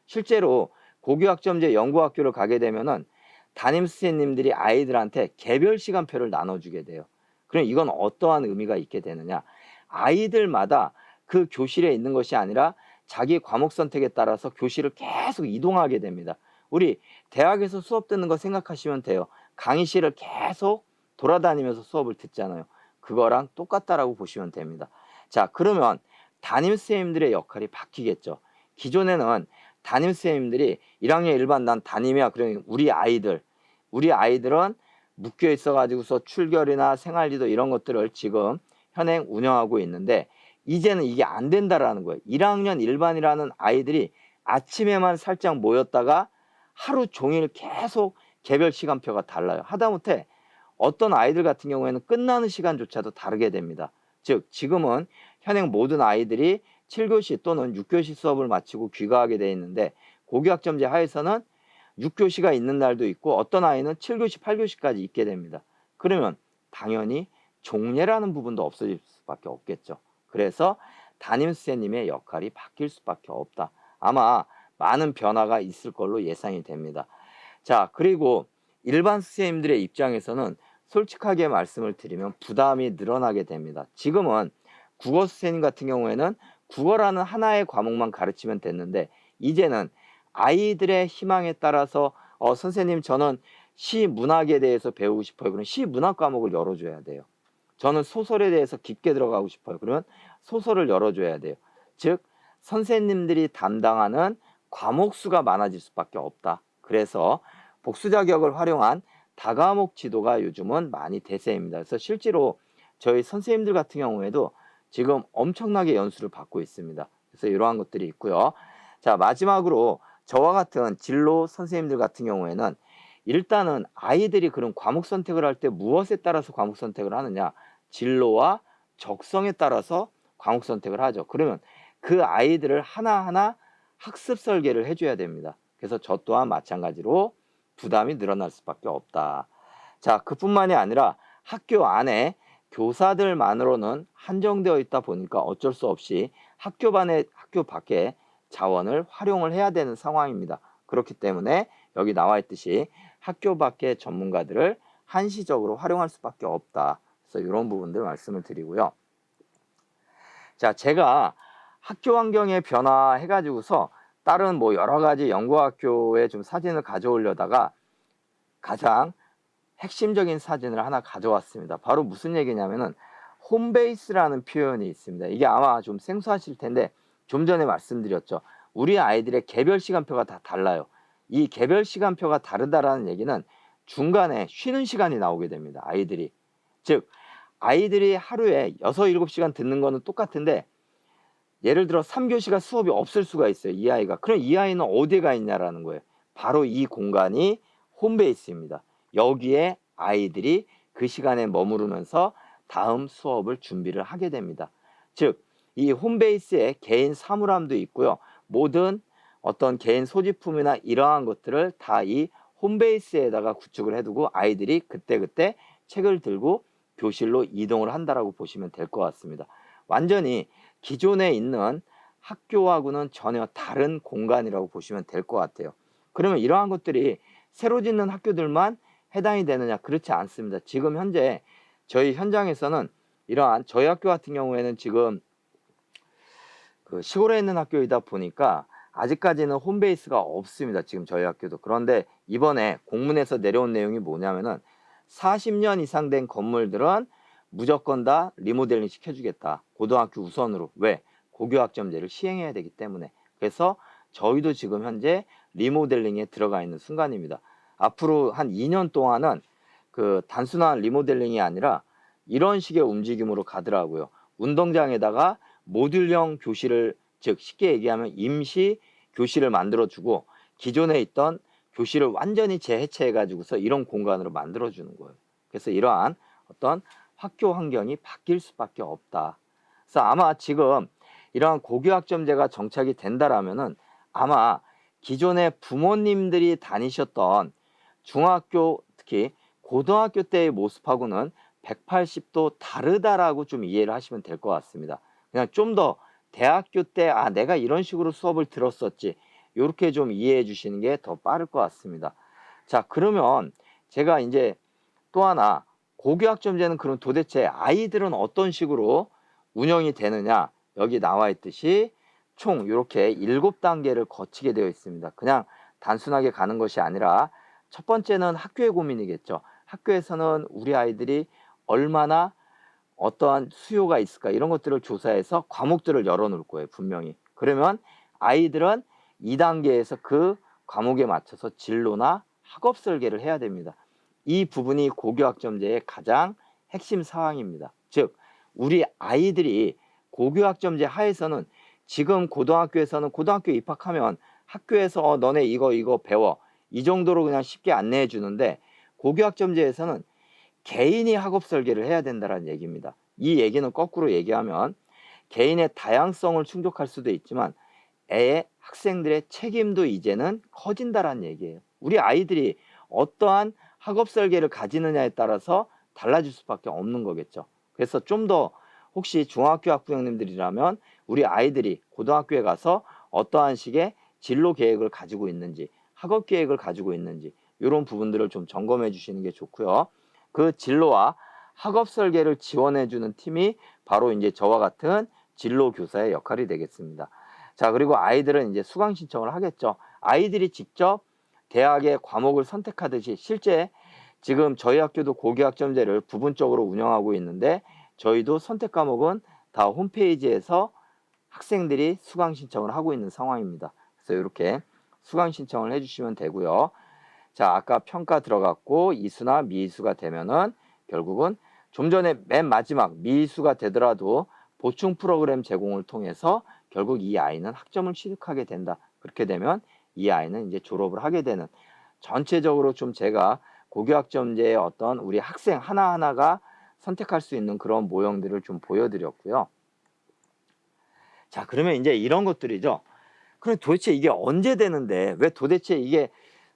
실제로 고교학점제 연구학교를 가게 되면은 담임 선생님들이 아이들한테 개별 시간표를 나눠주게 돼요. 그럼 이건 어떠한 의미가 있게 되느냐? 아이들마다 그 교실에 있는 것이 아니라 자기 과목 선택에 따라서 교실을 계속 이동하게 됩니다. 우리 대학에서 수업 듣는 거 생각하시면 돼요. 강의실을 계속 돌아다니면서 수업을 듣잖아요. 그거랑 똑같다라고 보시면 됩니다. 자, 그러면 담임 선생님들의 역할이 바뀌겠죠. 기존에는 담임 선생님들이 1학년 1반 난 담임이야. 그러면 우리 아이들은 묶여 있어 가지고서 출결이나 생활지도 이런 것들을 지금 현행 운영하고 있는데 이제는 이게 안 된다라는 거예요. 1학년 1반이라는 아이들이 아침에만 살짝 모였다가 하루 종일 계속 개별 시간표가 달라요. 하다못해 어떤 아이들 같은 경우에는 끝나는 시간조차도 다르게 됩니다. 즉 지금은 현행 모든 아이들이 7교시 또는 6교시 수업을 마치고 귀가하게 돼 있는데 고교학점제 하에서는 6교시가 있는 날도 있고 어떤 아이는 7교시, 8교시까지 있게 됩니다. 그러면 당연히 종례라는 부분도 없어질 수밖에 없겠죠. 그래서 담임 선생님의 역할이 바뀔 수밖에 없다. 아마 많은 변화가 있을 걸로 예상이 됩니다. 자, 그리고 일반 선생님들의 입장에서는 솔직하게 말씀을 드리면 부담이 늘어나게 됩니다. 지금은 국어 선생님 같은 경우에는 국어라는 하나의 과목만 가르치면 됐는데 이제는 아이들의 희망에 따라서 선생님 저는 시 문학에 대해서 배우고 싶어요. 그럼 시 문학 과목을 열어줘야 돼요. 저는 소설에 대해서 깊게 들어가고 싶어요. 그러면 소설을 열어줘야 돼요. 즉 선생님들이 담당하는 과목 수가 많아질 수밖에 없다. 그래서 복수 자격을 활용한 다과목 지도가 요즘은 많이 대세입니다. 그래서 실제로 저희 선생님들 같은 경우에도 지금 엄청나게 연수를 받고 있습니다. 그래서 이러한 것들이 있고요. 자, 마지막으로 저와 같은 진로 선생님들 같은 경우에는 일단은 아이들이 그런 과목 선택을 할 때 무엇에 따라서 과목 선택을 하느냐? 진로와 적성에 따라서 과목 선택을 하죠. 그러면 그 아이들을 하나하나 학습 설계를 해줘야 됩니다. 그래서 저 또한 마찬가지로 부담이 늘어날 수밖에 없다. 자, 그뿐만이 아니라 학교 안에 교사들만으로는 한정되어 있다 보니까 어쩔 수 없이 학교 밖에 자원을 활용을 해야 되는 상황입니다. 그렇기 때문에 여기 나와 있듯이 학교 밖의 전문가들을 한시적으로 활용할 수밖에 없다. 그래서 이런 부분들 말씀을 드리고요. 자, 제가 학교 환경의 변화 해가지고서 다른 뭐 여러 가지 연구학교에 좀 사진을 가져오려다가 가장 핵심적인 사진을 하나 가져왔습니다. 바로 무슨 얘기냐면은 홈베이스라는 표현이 있습니다. 이게 아마 좀 생소하실 텐데 좀 전에 말씀드렸죠. 우리 아이들의 개별 시간표가 다 달라요. 이 개별 시간표가 다르다라는 얘기는 중간에 쉬는 시간이 나오게 됩니다. 아이들이. 즉 아이들이 하루에 6, 7시간 듣는 거는 똑같은데 예를 들어 3교시가 수업이 없을 수가 있어요. 이 아이가. 그럼 이 아이는 어디에 가 있냐라는 거예요. 바로 이 공간이 홈베이스입니다. 여기에 아이들이 그 시간에 머무르면서 다음 수업을 준비를 하게 됩니다. 즉, 이 홈베이스에 개인 사물함도 있고요. 모든 어떤 개인 소지품이나 이러한 것들을 다 이 홈베이스에다가 구축을 해두고 아이들이 그때그때 책을 들고 교실로 이동을 한다라고 보시면 될 것 같습니다. 완전히 기존에 있는 학교하고는 전혀 다른 공간이라고 보시면 될 것 같아요. 그러면 이러한 것들이 새로 짓는 학교들만 해당이 되느냐? 그렇지 않습니다. 지금 현재 저희 현장에서는 이러한 저희 학교 같은 경우에는 지금 그 시골에 있는 학교이다 보니까 아직까지는 홈베이스가 없습니다. 지금 저희 학교도. 그런데 이번에 공문에서 내려온 내용이 뭐냐면은 40년 이상 된 건물들은 무조건 다 리모델링 시켜주겠다. 고등학교 우선으로. 왜? 고교학점제를 시행해야 되기 때문에. 그래서 저희도 지금 현재 리모델링에 들어가 있는 순간입니다. 앞으로 한 2년 동안은 그 단순한 리모델링이 아니라 이런 식의 움직임으로 가더라고요. 운동장에다가 모듈형 교실을, 즉 쉽게 얘기하면 임시 교실을 만들어주고 기존에 있던 교실을 완전히 재해체해 가지고서 이런 공간으로 만들어 주는 거예요. 그래서 이러한 어떤 학교 환경이 바뀔 수밖에 없다. 그래서 아마 지금 이러한 고교학점제가 정착이 된다라면은 아마 기존에 부모님들이 다니셨던 중학교, 특히 고등학교 때의 모습하고는 180도 다르다라고 좀 이해를 하시면 될 것 같습니다. 그냥 좀 더 대학교 때 내가 이런 식으로 수업을 들었었지, 이렇게 좀 이해해 주시는 게 더 빠를 것 같습니다. 자, 그러면 제가 이제 또 하나, 고교학점제는 그럼 도대체 아이들은 어떤 식으로 운영이 되느냐, 여기 나와 있듯이 총 이렇게 7단계를 거치게 되어 있습니다. 그냥 단순하게 가는 것이 아니라 첫 번째는 학교의 고민이겠죠. 학교에서는 우리 아이들이 얼마나 어떠한 수요가 있을까, 이런 것들을 조사해서 과목들을 열어놓을 거예요, 분명히. 그러면 아이들은 2단계에서 그 과목에 맞춰서 진로나 학업 설계를 해야 됩니다. 이 부분이 고교학점제의 가장 핵심 사항입니다. 즉 우리 아이들이 고교학점제 하에서는 지금 고등학교에서는 고등학교 입학하면 학교에서 너네 이거 배워, 이 정도로 그냥 쉽게 안내해 주는데, 고교학점제에서는 개인이 학업 설계를 해야 된다는 얘기입니다. 이 얘기는 거꾸로 얘기하면 개인의 다양성을 충족할 수도 있지만 학생들의 책임도 이제는 커진다는 얘기예요. 우리 아이들이 어떠한 학업 설계를 가지느냐에 따라서 달라질 수밖에 없는 거겠죠. 그래서 좀 더 혹시 중학교 학부형님들이라면 우리 아이들이 고등학교에 가서 어떠한 식의 진로 계획을 가지고 있는지, 학업 계획을 가지고 있는지, 이런 부분들을 좀 점검해 주시는 게 좋고요. 그 진로와 학업 설계를 지원해 주는 팀이 바로 이제 저와 같은 진로 교사의 역할이 되겠습니다. 자, 그리고 아이들은 이제 수강 신청을 하겠죠. 아이들이 직접 대학의 과목을 선택하듯이, 실제 지금 저희 학교도 고교학점제를 부분적으로 운영하고 있는데 저희도 선택 과목은 다 홈페이지에서 학생들이 수강 신청을 하고 있는 상황입니다. 그래서 이렇게 수강 신청을 해주시면 되고요. 자, 아까 평가 들어갔고 이수나 미수가 되면은 결국은 좀 전에 맨 마지막 미수가 되더라도 보충 프로그램 제공을 통해서 결국 이 아이는 학점을 취득하게 된다. 그렇게 되면 이 아이는 이제 졸업을 하게 되는, 전체적으로 좀 제가 고교학점제의 어떤 우리 학생 하나하나가 선택할 수 있는 그런 모형들을 좀 보여드렸고요. 자, 그러면 이제 이런 것들이죠. 그럼 도대체 이게 언제 되는데, 왜 도대체 이게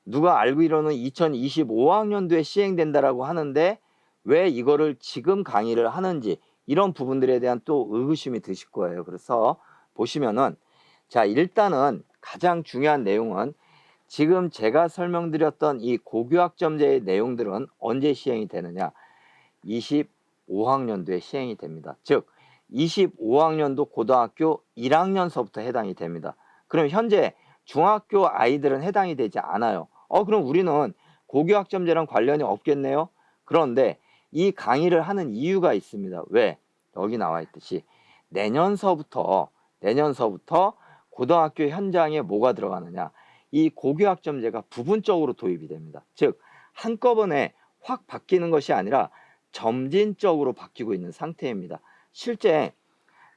누가 알기로는 2025학년도에 시행된다라고 하는데 왜 이거를 지금 강의를 하는지, 이런 부분들에 대한 또 의구심이 드실 거예요. 그래서 보시면은, 자, 일단은 가장 중요한 내용은 지금 제가 설명드렸던 이 고교학점제의 내용들은 언제 시행이 되느냐, 25학년도에 시행이 됩니다. 즉 25학년도 고등학교 1학년서부터 해당이 됩니다. 그럼 현재 중학교 아이들은 해당이 되지 않아요. 그럼 우리는 고교학점제랑 관련이 없겠네요. 그런데 이 강의를 하는 이유가 있습니다. 왜? 여기 나와 있듯이 내년서부터 고등학교 현장에 뭐가 들어가느냐, 이 고교학점제가 부분적으로 도입이 됩니다. 즉 한꺼번에 확 바뀌는 것이 아니라 점진적으로 바뀌고 있는 상태입니다. 실제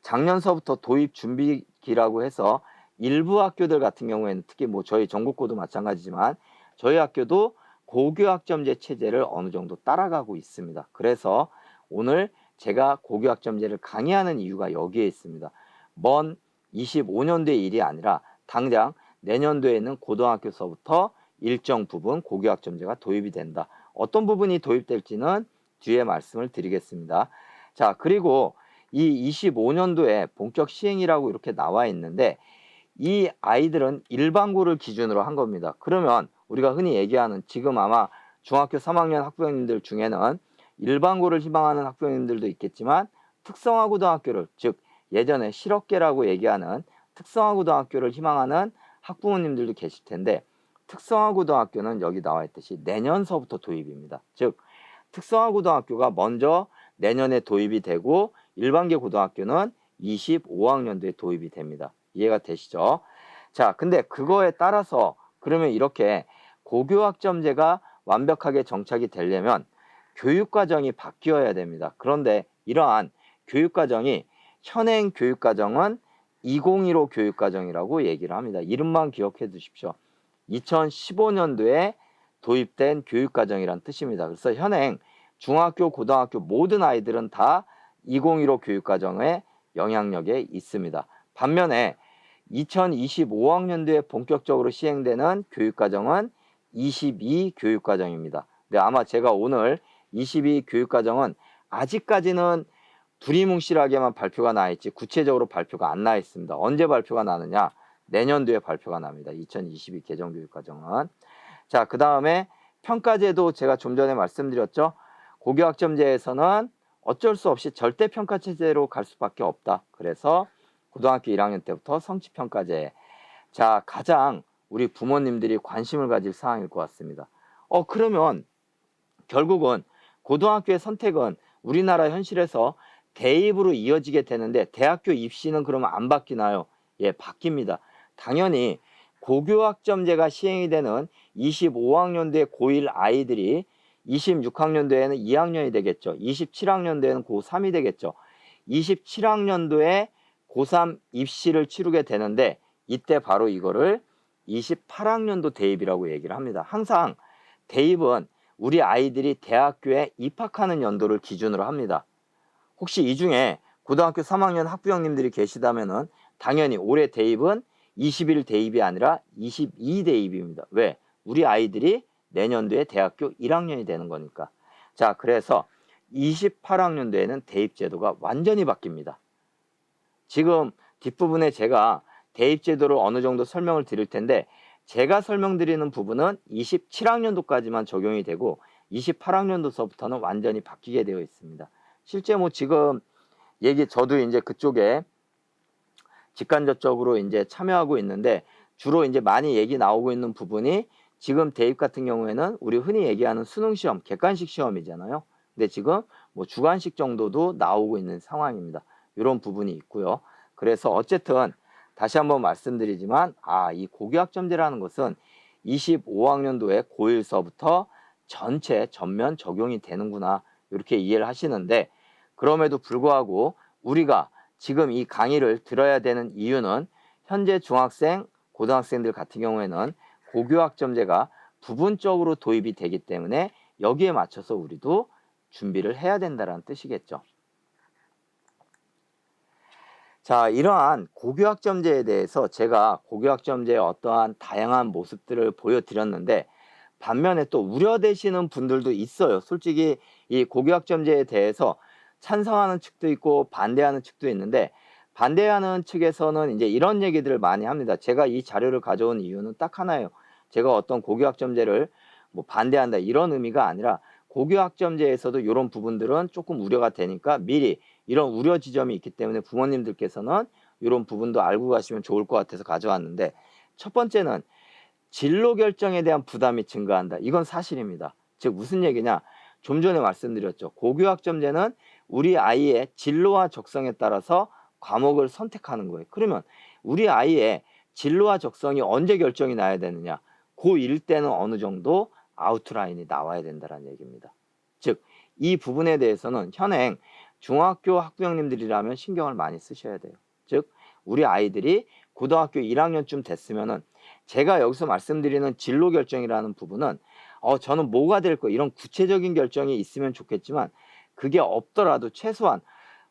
작년서부터 도입 준비기라고 해서 일부 학교들 같은 경우에는, 특히 뭐 저희 전국고도 마찬가지지만 저희 학교도 고교학점제 체제를 어느 정도 따라가고 있습니다. 그래서 오늘 제가 고교학점제를 강의하는 이유가 여기에 있습니다. 먼 25년도의 일이 아니라 당장 내년도에는 고등학교서부터 일정 부분 고교학점제가 도입이 된다. 어떤 부분이 도입될지는 뒤에 말씀을 드리겠습니다. 자, 그리고 이 25년도에 본격 시행이라고 이렇게 나와 있는데 이 아이들은 일반고를 기준으로 한 겁니다. 그러면 우리가 흔히 얘기하는, 지금 아마 중학교 3학년 학부형님들 중에는 일반고를 희망하는 학부형님들도 있겠지만 특성화고등학교를, 즉 예전에 실업계라고 얘기하는 특성화고등학교를 희망하는 학부모님들도 계실 텐데, 특성화고등학교는 여기 나와 있듯이 내년서부터 도입입니다. 즉 특성화고등학교가 먼저 내년에 도입이 되고 일반계 고등학교는 25학년도에 도입이 됩니다. 이해가 되시죠? 자, 근데 그거에 따라서 그러면 이렇게 고교학점제가 완벽하게 정착이 되려면 교육과정이 바뀌어야 됩니다. 그런데 이러한 교육과정이, 현행 교육과정은 2015 교육과정이라고 얘기를 합니다. 이름만 기억해 두십시오. 2015년도에 도입된 교육과정이란 뜻입니다. 그래서 현행 중학교, 고등학교 모든 아이들은 다 2015 교육과정의 영향력에 있습니다. 반면에 2025학년도에 본격적으로 시행되는 교육과정은 22 교육과정입니다. 근데 아마 제가 오늘 22 교육과정은 아직까지는 두리뭉실하게만 발표가 나 있지 구체적으로 발표가 안 나 있습니다. 언제 발표가 나느냐? 내년도에 발표가 납니다. 2022 개정교육과정은. 자, 그 다음에 평가제도 제가 좀 전에 말씀드렸죠. 고교학점제에서는 어쩔 수 없이 절대평가체제로 갈 수밖에 없다. 그래서 고등학교 1학년 때부터 성취평가제. 자, 가장 우리 부모님들이 관심을 가질 사항일 것 같습니다. 그러면 결국은 고등학교의 선택은 우리나라 현실에서 대입으로 이어지게 되는데 대학교 입시는 그러면 안 바뀌나요? 예, 바뀝니다. 당연히 고교학점제가 시행이 되는 25학년도에 고1 아이들이 26학년도에는 2학년이 되겠죠. 27학년도에는 고3이 되겠죠. 27학년도에 고3 입시를 치르게 되는데 이때 바로 이거를 28학년도 대입이라고 얘기를 합니다. 항상 대입은 우리 아이들이 대학교에 입학하는 연도를 기준으로 합니다. 혹시 이 중에 고등학교 3학년 학부형님들이 계시다면은 당연히 올해 대입은 21 대입이 아니라 22 대입입니다. 왜? 우리 아이들이 내년도에 대학교 1학년이 되는 거니까. 자, 그래서 28학년도에는 대입 제도가 완전히 바뀝니다. 지금 뒷부분에 제가 대입 제도를 어느 정도 설명을 드릴 텐데 제가 설명드리는 부분은 27학년도까지만 적용이 되고 28학년도서부터는 완전히 바뀌게 되어 있습니다. 실제 뭐 지금 저도 이제 그쪽에 직간접적으로 이제 참여하고 있는데 주로 이제 많이 얘기 나오고 있는 부분이 지금 대입 같은 경우에는 우리 흔히 얘기하는 수능 시험, 객관식 시험이잖아요. 근데 지금 뭐 주관식 정도도 나오고 있는 상황입니다. 이런 부분이 있고요. 그래서 어쨌든 다시 한번 말씀드리지만 이 고교학점제라는 것은 25학년도에 고1서부터 전면 적용이 되는구나 이렇게 이해를 하시는데 그럼에도 불구하고 우리가 지금 이 강의를 들어야 되는 이유는 현재 중학생, 고등학생들 같은 경우에는 고교학점제가 부분적으로 도입이 되기 때문에 여기에 맞춰서 우리도 준비를 해야 된다는 뜻이겠죠. 자, 이러한 고교학점제에 대해서 제가 고교학점제의 어떠한 다양한 모습들을 보여드렸는데 반면에 또 우려되시는 분들도 있어요. 솔직히 이 고교학점제에 대해서 찬성하는 측도 있고 반대하는 측도 있는데 반대하는 측에서는 이제 이런 얘기들을 많이 합니다. 제가 이 자료를 가져온 이유는 딱 하나예요. 제가 어떤 고교학점제를 뭐 반대한다 이런 의미가 아니라 고교학점제에서도 이런 부분들은 조금 우려가 되니까 미리 이런 우려 지점이 있기 때문에 부모님들께서는 이런 부분도 알고 가시면 좋을 것 같아서 가져왔는데 첫 번째는 진로 결정에 대한 부담이 증가한다. 이건 사실입니다. 즉 무슨 얘기냐? 좀 전에 말씀드렸죠. 고교학점제는 우리 아이의 진로와 적성에 따라서 과목을 선택하는 거예요. 그러면 우리 아이의 진로와 적성이 언제 결정이 나야 되느냐? 고1 때는 어느 정도 아웃라인이 나와야 된다는 얘기입니다. 즉 이 부분에 대해서는 현행 중학교 학부형님들이라면 신경을 많이 쓰셔야 돼요. 즉 우리 아이들이 고등학교 1학년쯤 됐으면은 제가 여기서 말씀드리는 진로 결정이라는 부분은 저는 뭐가 될 거 이런 구체적인 결정이 있으면 좋겠지만 그게 없더라도 최소한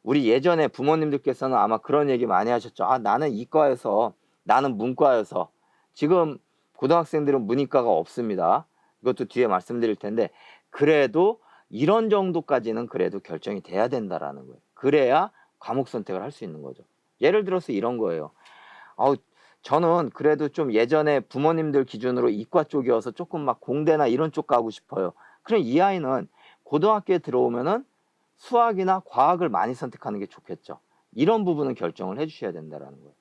우리 예전에 부모님들께서는 아마 그런 얘기 많이 하셨죠. 나는 이과여서 나는 문과여서 지금 고등학생들은 문이과가 없습니다. 이것도 뒤에 말씀드릴 텐데 그래도 이런 정도까지는 그래도 결정이 돼야 된다라는 거예요. 그래야 과목 선택을 할 수 있는 거죠. 예를 들어서 이런 거예요. 저는 그래도 좀 예전에 부모님들 기준으로 이과 쪽이어서 조금 막 공대나 이런 쪽 가고 싶어요. 그럼 이 아이는 고등학교에 들어오면은 수학이나 과학을 많이 선택하는 게 좋겠죠. 이런 부분은 결정을 해주셔야 된다라는 거예요.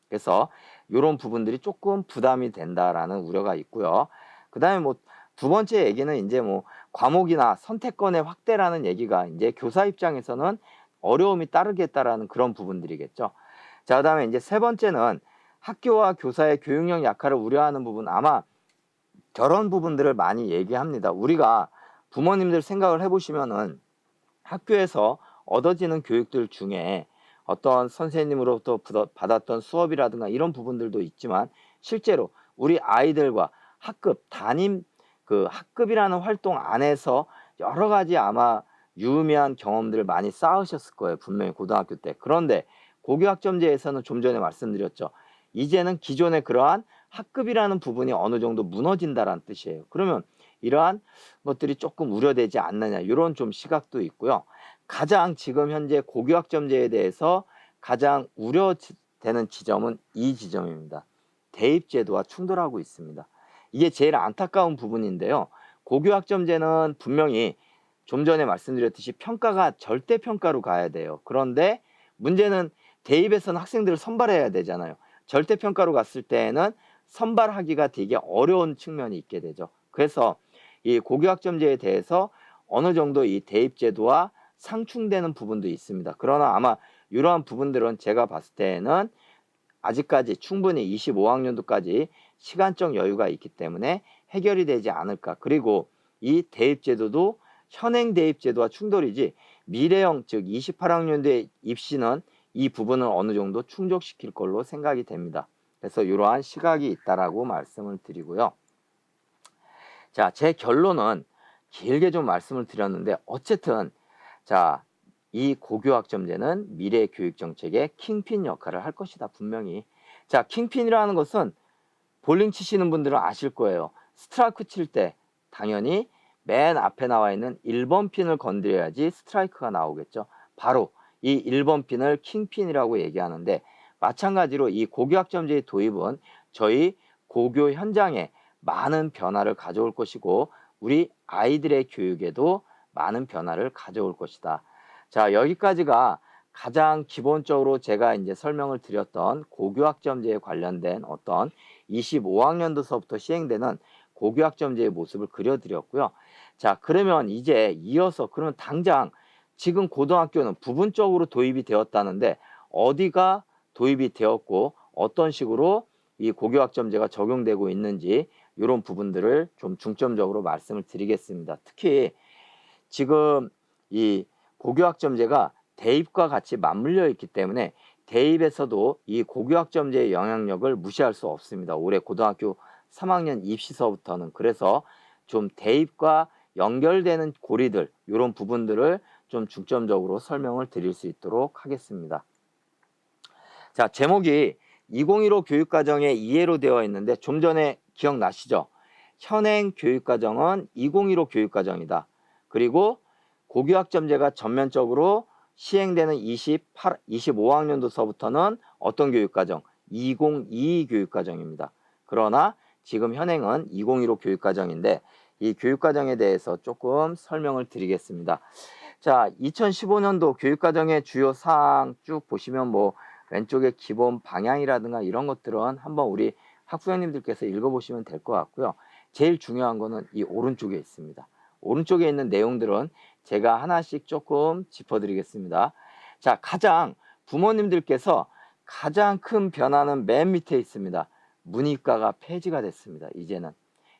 그래서 이런 부분들이 조금 부담이 된다라는 우려가 있고요. 그 다음에 뭐 두 번째 얘기는 이제 뭐 과목이나 선택권의 확대라는 얘기가 이제 교사 입장에서는 어려움이 따르겠다라는 그런 부분들이겠죠. 자, 그 다음에 이제 세 번째는 학교와 교사의 교육력 약화를 우려하는 부분, 아마 저런 부분들을 많이 얘기합니다. 우리가 부모님들 생각을 해보시면은 학교에서 얻어지는 교육들 중에 어떤 선생님으로부터 받았던 수업이라든가 이런 부분들도 있지만 실제로 우리 아이들과 담임 그 학급이라는 활동 안에서 여러 가지 아마 유의미한 경험들을 많이 쌓으셨을 거예요. 분명히 고등학교 때. 그런데 고교학점제에서는 좀 전에 말씀드렸죠. 이제는 기존의 그러한 학급이라는 부분이 어느 정도 무너진다라는 뜻이에요. 그러면 이러한 것들이 조금 우려되지 않느냐, 이런 좀 시각도 있고요. 가장 지금 현재 고교학점제에 대해서 가장 우려되는 지점은 이 지점입니다. 대입제도와 충돌하고 있습니다. 이게 제일 안타까운 부분인데요. 고교학점제는 분명히 좀 전에 말씀드렸듯이 평가가 절대평가로 가야 돼요. 그런데 문제는 대입에서는 학생들을 선발해야 되잖아요. 절대평가로 갔을 때에는 선발하기가 되게 어려운 측면이 있게 되죠. 그래서 이 고교학점제에 대해서 어느 정도 이 대입제도와 상충되는 부분도 있습니다. 그러나 아마 이러한 부분들은 제가 봤을 때에는 아직까지 충분히 25학년도까지 시간적 여유가 있기 때문에 해결이 되지 않을까. 그리고 이 대입제도도 현행 대입제도와 충돌이지 미래형, 즉 28학년도의 입시는 이 부분을 어느 정도 충족시킬 걸로 생각이 됩니다. 그래서 이러한 시각이 있다라고 말씀을 드리고요. 자, 제 결론은 길게 좀 말씀을 드렸는데 어쨌든 자, 이 고교학점제는 미래 교육 정책의 킹핀 역할을 할 것이다, 분명히. 자, 킹핀이라는 것은 볼링 치시는 분들은 아실 거예요. 스트라이크 칠 때 당연히 맨 앞에 나와 있는 1번 핀을 건드려야지 스트라이크가 나오겠죠. 바로 이 1번 핀을 킹핀이라고 얘기하는데, 마찬가지로 이 고교학점제의 도입은 저희 고교 현장에 많은 변화를 가져올 것이고 우리 아이들의 교육에도 많은 변화를 가져올 것이다. 자, 여기까지가 가장 기본적으로 제가 이제 설명을 드렸던 고교학점제에 관련된 어떤 25학년도서부터 시행되는 고교학점제의 모습을 그려드렸고요. 자, 그러면 이제 이어서 그러면 당장 지금 고등학교는 부분적으로 도입이 되었다는데 어디가 도입이 되었고 어떤 식으로 이 고교학점제가 적용되고 있는지 이런 부분들을 좀 중점적으로 말씀을 드리겠습니다. 특히 지금 이 고교학점제가 대입과 같이 맞물려 있기 때문에 대입에서도 이 고교학점제의 영향력을 무시할 수 없습니다. 올해 고등학교 3학년 입시서부터는. 그래서 좀 대입과 연결되는 고리들, 이런 부분들을 좀 중점적으로 설명을 드릴 수 있도록 하겠습니다. 자, 제목이 2015 교육과정의 이해로 되어 있는데 좀 전에 기억나시죠? 현행 교육과정은 2015 교육과정이다. 그리고 고교학점제가 전면적으로 시행되는 25학년도서부터는 어떤 교육과정? 2022 교육과정입니다. 그러나 지금 현행은 2015 교육과정인데 이 교육과정에 대해서 조금 설명을 드리겠습니다. 자, 2015년도 교육과정의 주요 사항 쭉 보시면 뭐 왼쪽에 기본 방향이라든가 이런 것들은 한번 우리 학부형님들께서 읽어보시면 될 것 같고요. 제일 중요한 거는 이 오른쪽에 있습니다. 오른쪽에 있는 내용들은 제가 하나씩 조금 짚어드리겠습니다. 자, 부모님들께서 가장 큰 변화는 맨 밑에 있습니다. 문이과가 폐지가 됐습니다. 이제는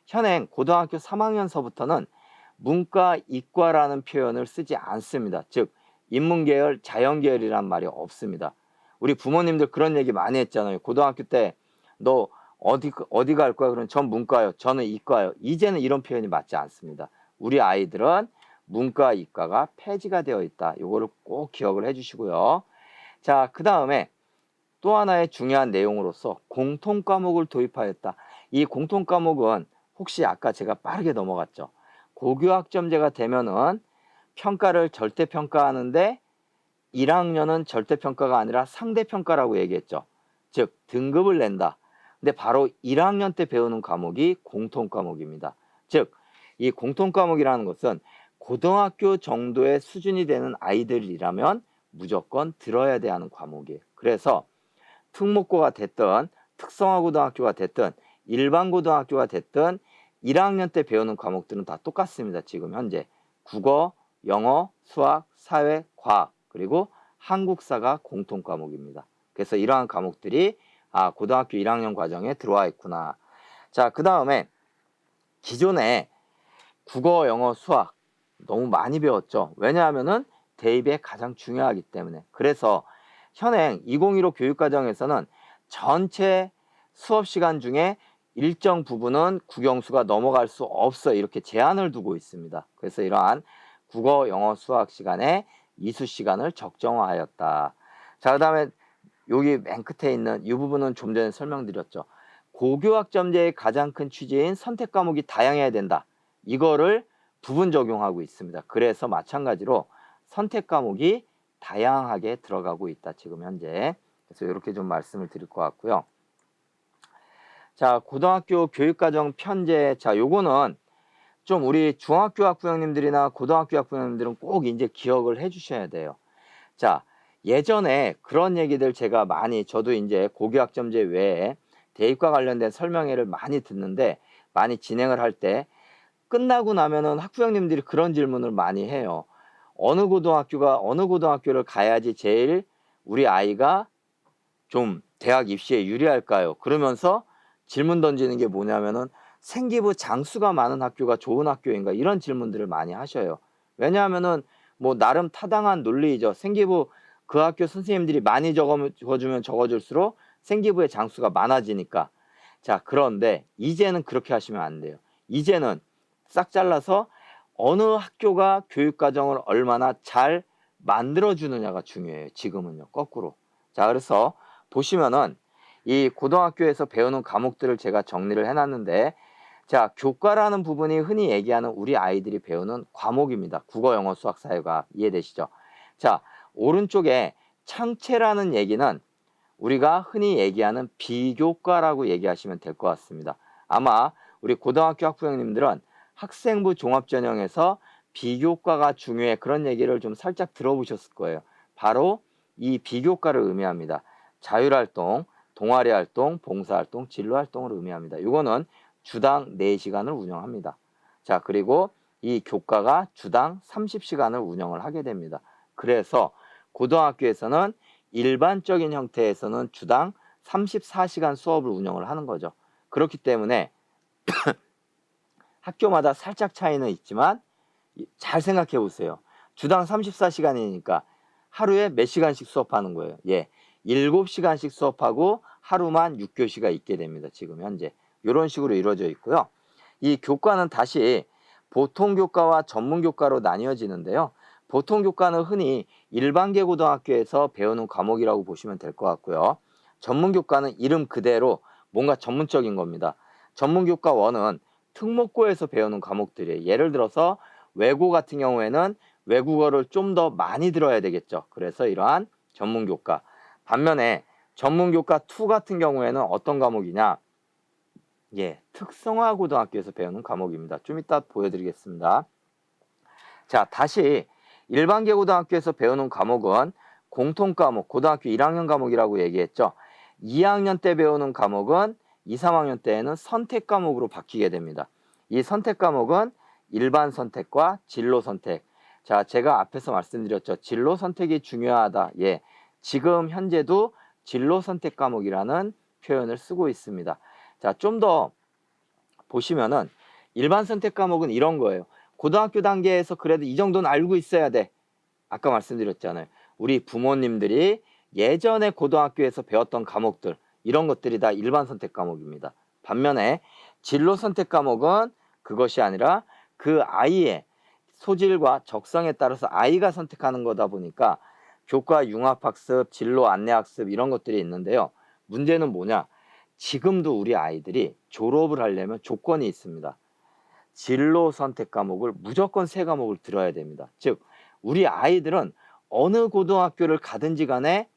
현행 고등학교 3학년서부터는 문과, 이과라는 표현을 쓰지 않습니다. 즉 인문계열, 자연계열이란 말이 없습니다. 우리 부모님들 그런 얘기 많이 했잖아요. 고등학교 때 너 어디 갈 거야? 그러면 전 문과요. 저는 이과요. 이제는 이런 표현이 맞지 않습니다. 우리 아이들은 문과, 이과가 폐지가 되어 있다. 이거를 꼭 기억을 해주시고요. 자, 그 다음에 또 하나의 중요한 내용으로서 공통과목을 도입하였다. 이 공통과목은 혹시 아까 제가 빠르게 넘어갔죠. 고교학점제가 되면은 평가를 절대평가하는데 1학년은 절대평가가 아니라 상대평가라고 얘기했죠. 즉 등급을 낸다. 근데 바로 1학년 때 배우는 과목이 공통과목입니다. 즉 이 공통과목이라는 것은 고등학교 정도의 수준이 되는 아이들이라면 무조건 들어야 돼 하는 과목이에요. 그래서 특목고가 됐든 특성화고등학교가 됐든 일반고등학교가 됐든 1학년 때 배우는 과목들은 다 똑같습니다. 지금 현재 국어, 영어, 수학, 사회, 과학 그리고 한국사가 공통 과목입니다. 그래서 이러한 과목들이 고등학교 1학년 과정에 들어와 있구나. 자, 그 다음에 기존에 국어, 영어, 수학 너무 많이 배웠죠. 왜냐하면은 대입에 가장 중요하기 때문에. 그래서 현행 2015 교육과정에서는 전체 수업 시간 중에 일정 부분은 국영수가 넘어갈 수 없어 이렇게 제한을 두고 있습니다. 그래서 이러한 국어, 영어, 수학 시간에 이수 시간을 적정화하였다. 자, 그 다음에 여기 맨 끝에 있는 이 부분은 좀 전에 설명드렸죠. 고교학점제의 가장 큰 취지인 선택 과목이 다양해야 된다. 이거를 부분 적용하고 있습니다. 그래서 마찬가지로 선택 과목이 다양하게 들어가고 있다. 지금 현재. 그래서 이렇게 좀 말씀을 드릴 것 같고요. 자, 고등학교 교육과정 편제. 자, 요거는 좀 우리 중학교 학부형님들이나 고등학교 학부형님들은 꼭 이제 기억을 해 주셔야 돼요. 자, 예전에 그런 얘기들 제가 저도 이제 고교학점제 외에 대입과 관련된 설명회를 많이 듣는데 많이 진행을 할 때 끝나고 나면은 학부형님들이 그런 질문을 많이 해요. 어느 고등학교를 가야지 제일 우리 아이가 좀 대학 입시에 유리할까요? 그러면서 질문 던지는 게 뭐냐면은 생기부 장수가 많은 학교가 좋은 학교인가 이런 질문들을 많이 하셔요. 왜냐하면은 뭐 나름 타당한 논리이죠. 생기부 그 학교 선생님들이 많이 적어주면 적어줄수록 생기부의 장수가 많아지니까. 자, 그런데 이제는 그렇게 하시면 안 돼요. 이제는 싹 잘라서 어느 학교가 교육과정을 얼마나 잘 만들어주느냐가 중요해요. 지금은요. 거꾸로. 자, 그래서 보시면은 이 고등학교에서 배우는 과목들을 제가 정리를 해놨는데 자, 교과라는 부분이 흔히 얘기하는 우리 아이들이 배우는 과목입니다. 국어, 영어, 수학, 사회과학 이해되시죠? 자, 오른쪽에 창체라는 얘기는 우리가 흔히 얘기하는 비교과라고 얘기하시면 될 것 같습니다. 아마 우리 고등학교 학부형님들은 학생부 종합전형에서 비교과가 중요해 그런 얘기를 좀 살짝 들어보셨을 거예요. 바로 이 비교과를 의미합니다. 자율활동, 동아리활동, 봉사활동, 진로활동을 의미합니다. 이거는 주당 4시간을 운영합니다. 자, 그리고 이 교과가 주당 30시간을 운영을 하게 됩니다. 그래서 고등학교에서는 일반적인 형태에서는 주당 34시간 수업을 운영을 하는 거죠. 그렇기 때문에 학교마다 살짝 차이는 있지만 잘 생각해 보세요. 주당 34시간이니까 하루에 몇 시간씩 수업하는 거예요. 7시간씩 수업하고 하루만 6교시가 있게 됩니다. 지금 현재. 이런 식으로 이루어져 있고요. 이 교과는 다시 보통교과와 전문교과로 나뉘어지는데요. 보통교과는 흔히 일반계 고등학교에서 배우는 과목이라고 보시면 될 것 같고요. 전문교과는 이름 그대로 뭔가 전문적인 겁니다. 전문교과 1은 특목고에서 배우는 과목들이에요. 예를 들어서 외고 같은 경우에는 외국어를 좀 더 많이 들어야 되겠죠. 그래서 이러한 전문교과. 반면에 전문교과 2 같은 경우에는 어떤 과목이냐? 특성화 고등학교에서 배우는 과목입니다. 좀 이따 보여드리겠습니다. 자, 다시 일반계 고등학교에서 배우는 과목은 공통과목, 고등학교 1학년 과목이라고 얘기했죠. 2학년 때 배우는 과목은 2, 3학년 때에는 선택 과목으로 바뀌게 됩니다. 이 선택 과목은 일반 선택과 진로 선택. 자, 제가 앞에서 말씀드렸죠. 진로 선택이 중요하다. 지금 현재도 진로 선택 과목이라는 표현을 쓰고 있습니다. 자, 좀 더 보시면은 일반 선택 과목은 이런 거예요. 고등학교 단계에서 그래도 이 정도는 알고 있어야 돼. 아까 말씀드렸잖아요. 우리 부모님들이 예전에 고등학교에서 배웠던 과목들, 이런 것들이 다 일반 선택 과목입니다. 반면에 진로 선택 과목은 그것이 아니라 그 아이의 소질과 적성에 따라서 아이가 선택하는 거다 보니까 교과 융합학습, 진로 안내학습 이런 것들이 있는데요. 문제는 뭐냐? 지금도 우리 아이들이 졸업을 하려면 조건이 있습니다. 진로 선택 과목을 무조건 3과목을 들어야 됩니다. 즉 우리 아이들은 어느 고등학교를 가든지 간에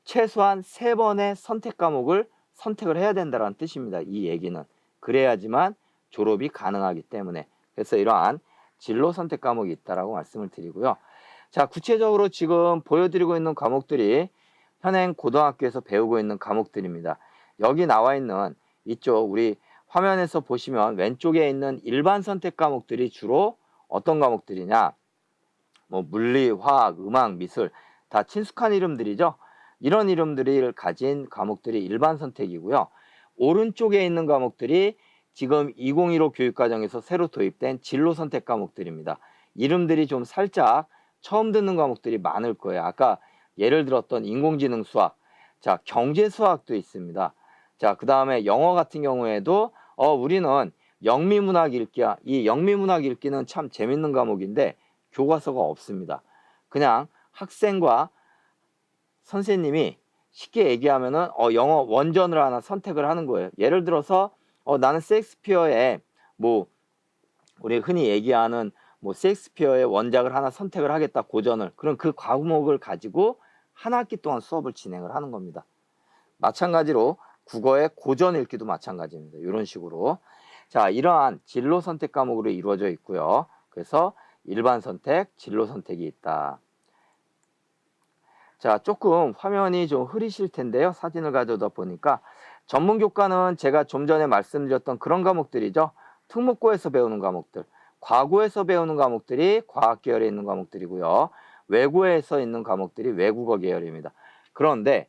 최소한 3번의 선택 과목을 선택을 해야 된다는 뜻입니다. 이 얘기는. 그래야지만 졸업이 가능하기 때문에. 그래서 이러한 진로 선택 과목이 있다라고 말씀을 드리고요. 자, 구체적으로 지금 보여드리고 있는 과목들이 현행 고등학교에서 배우고 있는 과목들입니다. 여기 나와 있는 이쪽 우리 화면에서 보시면 왼쪽에 있는 일반 선택 과목들이 주로 어떤 과목들이냐? 뭐 물리, 화학, 음악, 미술 다 친숙한 이름들이죠. 이런 이름들을 가진 과목들이 일반 선택이고요. 오른쪽에 있는 과목들이 지금 2015 교육과정에서 새로 도입된 진로 선택 과목들입니다. 이름들이 좀 살짝 처음 듣는 과목들이 많을 거예요. 아까 예를 들었던 인공지능 수학, 자, 경제 수학도 있습니다. 자, 그 다음에 영어 같은 경우에도 우리는 영미문학 읽기야. 이 영미문학 읽기는 참 재밌는 과목인데 교과서가 없습니다. 그냥 학생과 선생님이 쉽게 얘기하면은 영어 원전을 하나 선택을 하는 거예요. 예를 들어서 나는 셰익스피어의 뭐 우리 흔히 얘기하는 뭐 셰익스피어의 원작을 하나 선택을 하겠다, 고전을. 그럼 그 과목을 가지고 한 학기 동안 수업을 진행을 하는 겁니다. 마찬가지로 국어의 고전 읽기도 마찬가지입니다. 이런 식으로. 자, 이러한 진로 선택 과목으로 이루어져 있고요. 그래서 일반 선택, 진로 선택이 있다. 자, 조금 화면이 좀 흐리실 텐데요. 사진을 가져다 보니까 전문 교과는 제가 좀 전에 말씀드렸던 그런 과목들이죠. 특목고에서 배우는 과목들, 과고에서 배우는 과목들이 과학 계열에 있는 과목들이고요. 외고에서 있는 과목들이 외국어 계열입니다. 그런데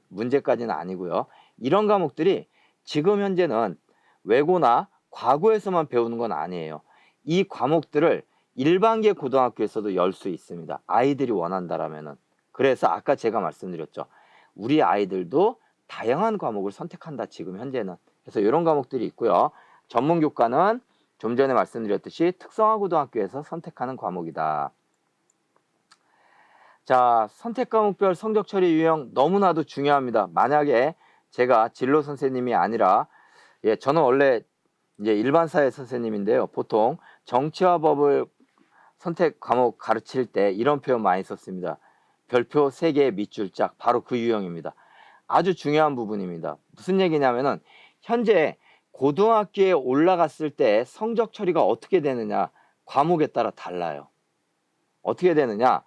문제까지는 아니고요. 이런 과목들이 지금 현재는 외고나 과고에서만 배우는 건 아니에요. 이 과목들을 일반계 고등학교에서도 열 수 있습니다. 아이들이 원한다라면은. 그래서 아까 제가 말씀드렸죠. 우리 아이들도 다양한 과목을 선택한다, 지금 현재는. 그래서 이런 과목들이 있고요. 전문 교과는 좀 전에 말씀드렸듯이 특성화 고등학교에서 선택하는 과목이다. 자, 선택 과목별 성적 처리 유형 너무나도 중요합니다. 만약에 제가 진로 선생님이 아니라, 저는 원래 이제 일반사회 선생님인데요. 보통 정치와 법을 선택 과목 가르칠 때 이런 표현 많이 썼습니다. 별표 3개의 밑줄 짝, 바로 그 유형입니다. 아주 중요한 부분입니다. 무슨 얘기냐면은 현재 고등학교에 올라갔을 때 성적 처리가 어떻게 되느냐, 과목에 따라 달라요. 어떻게 되느냐,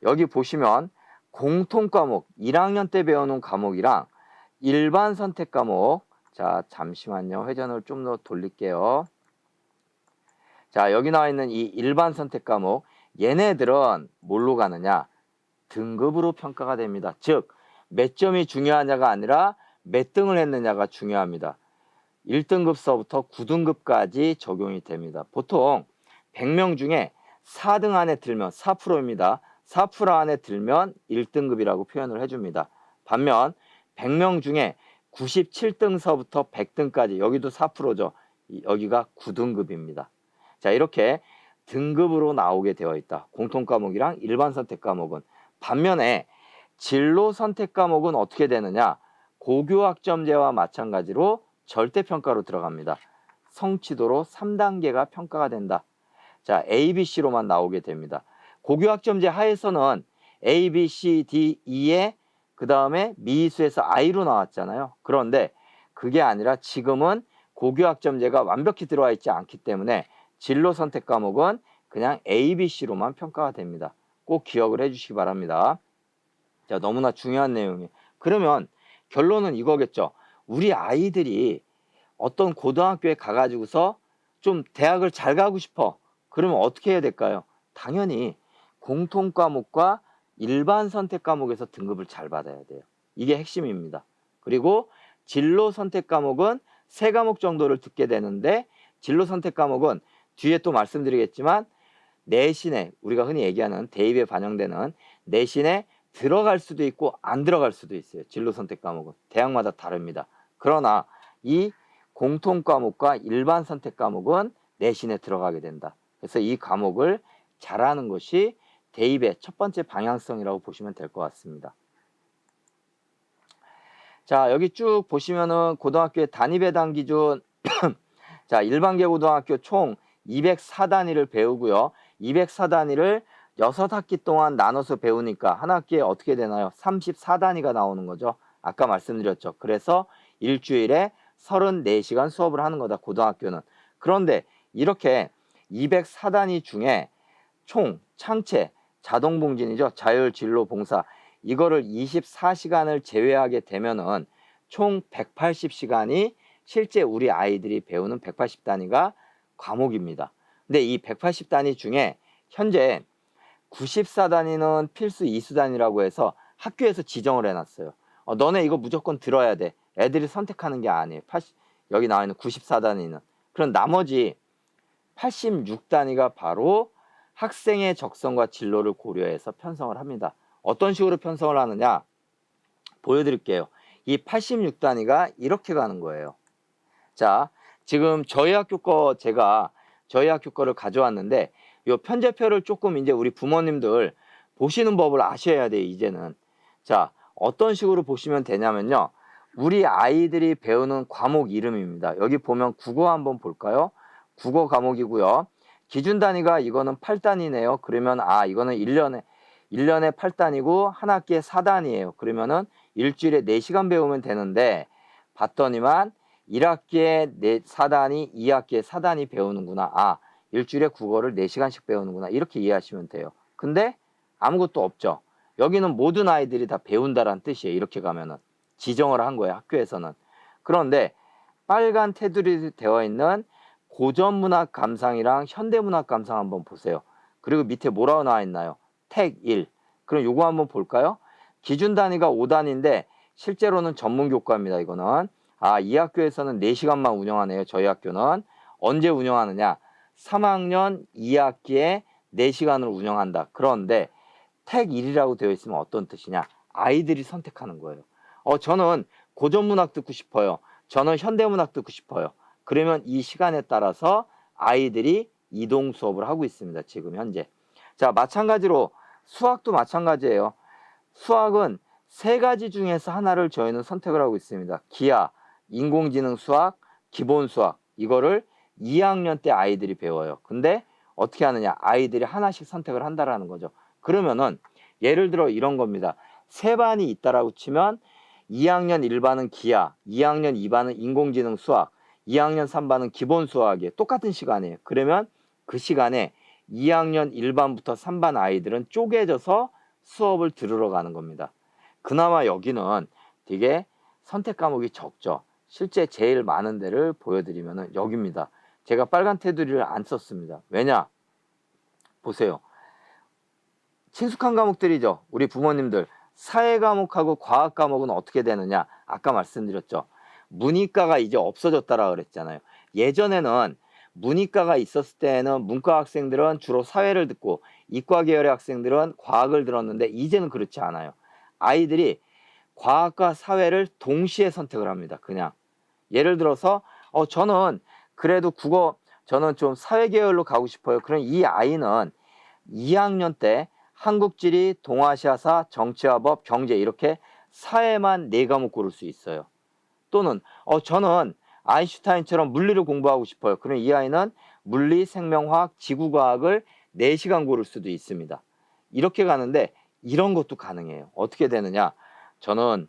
여기 보시면 공통 과목, 1학년 때 배우는 과목이랑 일반 선택 과목, 자, 잠시만요. 회전을 좀 더 돌릴게요. 자, 여기 나와 있는 이 일반 선택 과목, 얘네들은 뭘로 가느냐? 등급으로 평가가 됩니다. 즉, 몇 점이 중요하냐가 아니라 몇 등을 했느냐가 중요합니다. 1등급서부터 9등급까지 적용이 됩니다. 보통 100명 중에 4등 안에 들면 4%입니다. 4% 안에 들면 1등급이라고 표현을 해줍니다. 반면 100명 중에 97등서부터 100등까지, 여기도 4%죠. 여기가 9등급입니다. 자, 이렇게 등급으로 나오게 되어 있다. 공통 과목이랑 일반 선택 과목은. 반면에 진로 선택 과목은 어떻게 되느냐? 고교학점제와 마찬가지로 절대평가로 들어갑니다. 성취도로 3단계가 평가가 된다. 자, A, B, C로만 나오게 됩니다. 고교학점제 하에서는 A, B, C, D, E에 그 다음에 미수에서 I로 나왔잖아요. 그런데 그게 아니라 지금은 고교학점제가 완벽히 들어와 있지 않기 때문에 진로 선택 과목은 그냥 A, B, C로만 평가가 됩니다. 꼭 기억을 해주시기 바랍니다. 자, 너무나 중요한 내용이에요. 그러면 결론은 이거겠죠. 우리 아이들이 어떤 고등학교에 가가지고서 좀 대학을 잘 가고 싶어. 그러면 어떻게 해야 될까요? 당연히 공통 과목과 일반 선택 과목에서 등급을 잘 받아야 돼요. 이게 핵심입니다. 그리고 진로 선택 과목은 3과목 정도를 듣게 되는데, 진로 선택 과목은 뒤에 또 말씀드리겠지만 내신에, 우리가 흔히 얘기하는 대입에 반영되는 내신에 들어갈 수도 있고 안 들어갈 수도 있어요. 진로 선택 과목은 대학마다 다릅니다. 그러나 이 공통 과목과 일반 선택 과목은 내신에 들어가게 된다. 그래서 이 과목을 잘하는 것이 대입의 첫 번째 방향성이라고 보시면 될 것 같습니다. 자, 여기 쭉 보시면은 고등학교의 단위배당 기준 자, 일반계 고등학교 총 204단위를 배우고요. 204단위를 6학기 동안 나눠서 배우니까 한 학기에 어떻게 되나요? 34단위가 나오는 거죠. 아까 말씀드렸죠. 그래서 일주일에 34시간 수업을 하는 거다, 고등학교는. 그런데 이렇게 204단위 중에 총 창체, 자동봉진이죠. 자율 진로 봉사. 이거를 24시간을 제외하게 되면은 총 180시간이 실제 우리 아이들이 배우는 180단위가 과목입니다. 근데 이 180단위 중에 현재 94단위는 필수 이수단위라고 해서 학교에서 지정을 해놨어요. 너네 이거 무조건 들어야 돼. 애들이 선택하는 게 아니에요. 여기 나와 있는 94단위는. 그럼 나머지 86단위가 바로 학생의 적성과 진로를 고려해서 편성을 합니다. 어떤 식으로 편성을 하느냐 보여드릴게요. 이 86단위가 이렇게 가는 거예요. 자, 지금 저희 학교 거를 가져왔는데 이 편제표를 조금 이제 우리 부모님들 보시는 법을 아셔야 돼요. 이제는. 자, 어떤 식으로 보시면 되냐면요. 우리 아이들이 배우는 과목 이름입니다. 여기 보면 국어 한번 볼까요? 국어 과목이고요. 기준 단위가 이거는 8단위네요. 그러면 이거는 1년에 8단위고 한 학기에 4단위예요. 그러면은 일주일에 4시간 배우면 되는데 봤더니만 1학기에 4단위, 2학기에 4단위 배우는구나. 일주일에 국어를 4시간씩 배우는구나. 이렇게 이해하시면 돼요. 근데 아무것도 없죠. 여기는 모든 아이들이 다 배운다라는 뜻이에요. 이렇게 가면은. 지정을 한 거예요. 학교에서는. 그런데 빨간 테두리 되어 있는 고전문학 감상이랑 현대문학 감상 한번 보세요. 그리고 밑에 뭐라고 나와 있나요? 택 1. 그럼 요거 한번 볼까요? 기준 단위가 5단위인데 실제로는 전문 교과입니다. 이거는. 이 학교에서는 4시간만 운영하네요. 저희 학교는. 언제 운영하느냐? 3학년 2학기에 4시간을 운영한다. 그런데 택 1이라고 되어 있으면 어떤 뜻이냐? 아이들이 선택하는 거예요. 저는 고전문학 듣고 싶어요. 저는 현대문학 듣고 싶어요. 그러면 이 시간에 따라서 아이들이 이동 수업을 하고 있습니다. 지금 현재. 자, 마찬가지로 수학도 마찬가지예요. 수학은 3가지 중에서 하나를 저희는 선택을 하고 있습니다. 기하, 인공지능 수학, 기본 수학. 이거를 2학년 때 아이들이 배워요. 근데 어떻게 하느냐? 아이들이 하나씩 선택을 한다라는 거죠. 그러면은 예를 들어 이런 겁니다. 3반이 있다라고 치면 2학년 1반은 기하, 2학년 2반은 인공지능 수학, 2학년 3반은 기본 수학이에요. 똑같은 시간이에요. 그러면 그 시간에 2학년 1반부터 3반 아이들은 쪼개져서 수업을 들으러 가는 겁니다. 그나마 여기는 되게 선택 과목이 적죠. 실제 제일 많은 데를 보여드리면 여기입니다. 제가 빨간 테두리를 안 썼습니다. 왜냐? 보세요. 친숙한 과목들이죠. 우리 부모님들. 사회 과목하고 과학 과목은 어떻게 되느냐? 아까 말씀드렸죠. 문이과가 이제 없어졌다라 그랬잖아요. 예전에는 문이과가 있었을 때는 문과 학생들은 주로 사회를 듣고 이과 계열의 학생들은 과학을 들었는데 이제는 그렇지 않아요. 아이들이 과학과 사회를 동시에 선택을 합니다. 그냥. 예를 들어서 저는 그래도 저는 좀 사회 계열로 가고 싶어요. 그럼 이 아이는 2학년 때 한국지리, 동아시아사, 정치화법, 경제 이렇게 사회만 4과목 고를 수 있어요. 또는 저는 아인슈타인처럼 물리를 공부하고 싶어요. 그럼 이 아이는 물리, 생명화학, 지구과학을 4시간 고를 수도 있습니다. 이렇게 가는데 이런 것도 가능해요. 어떻게 되느냐? 저는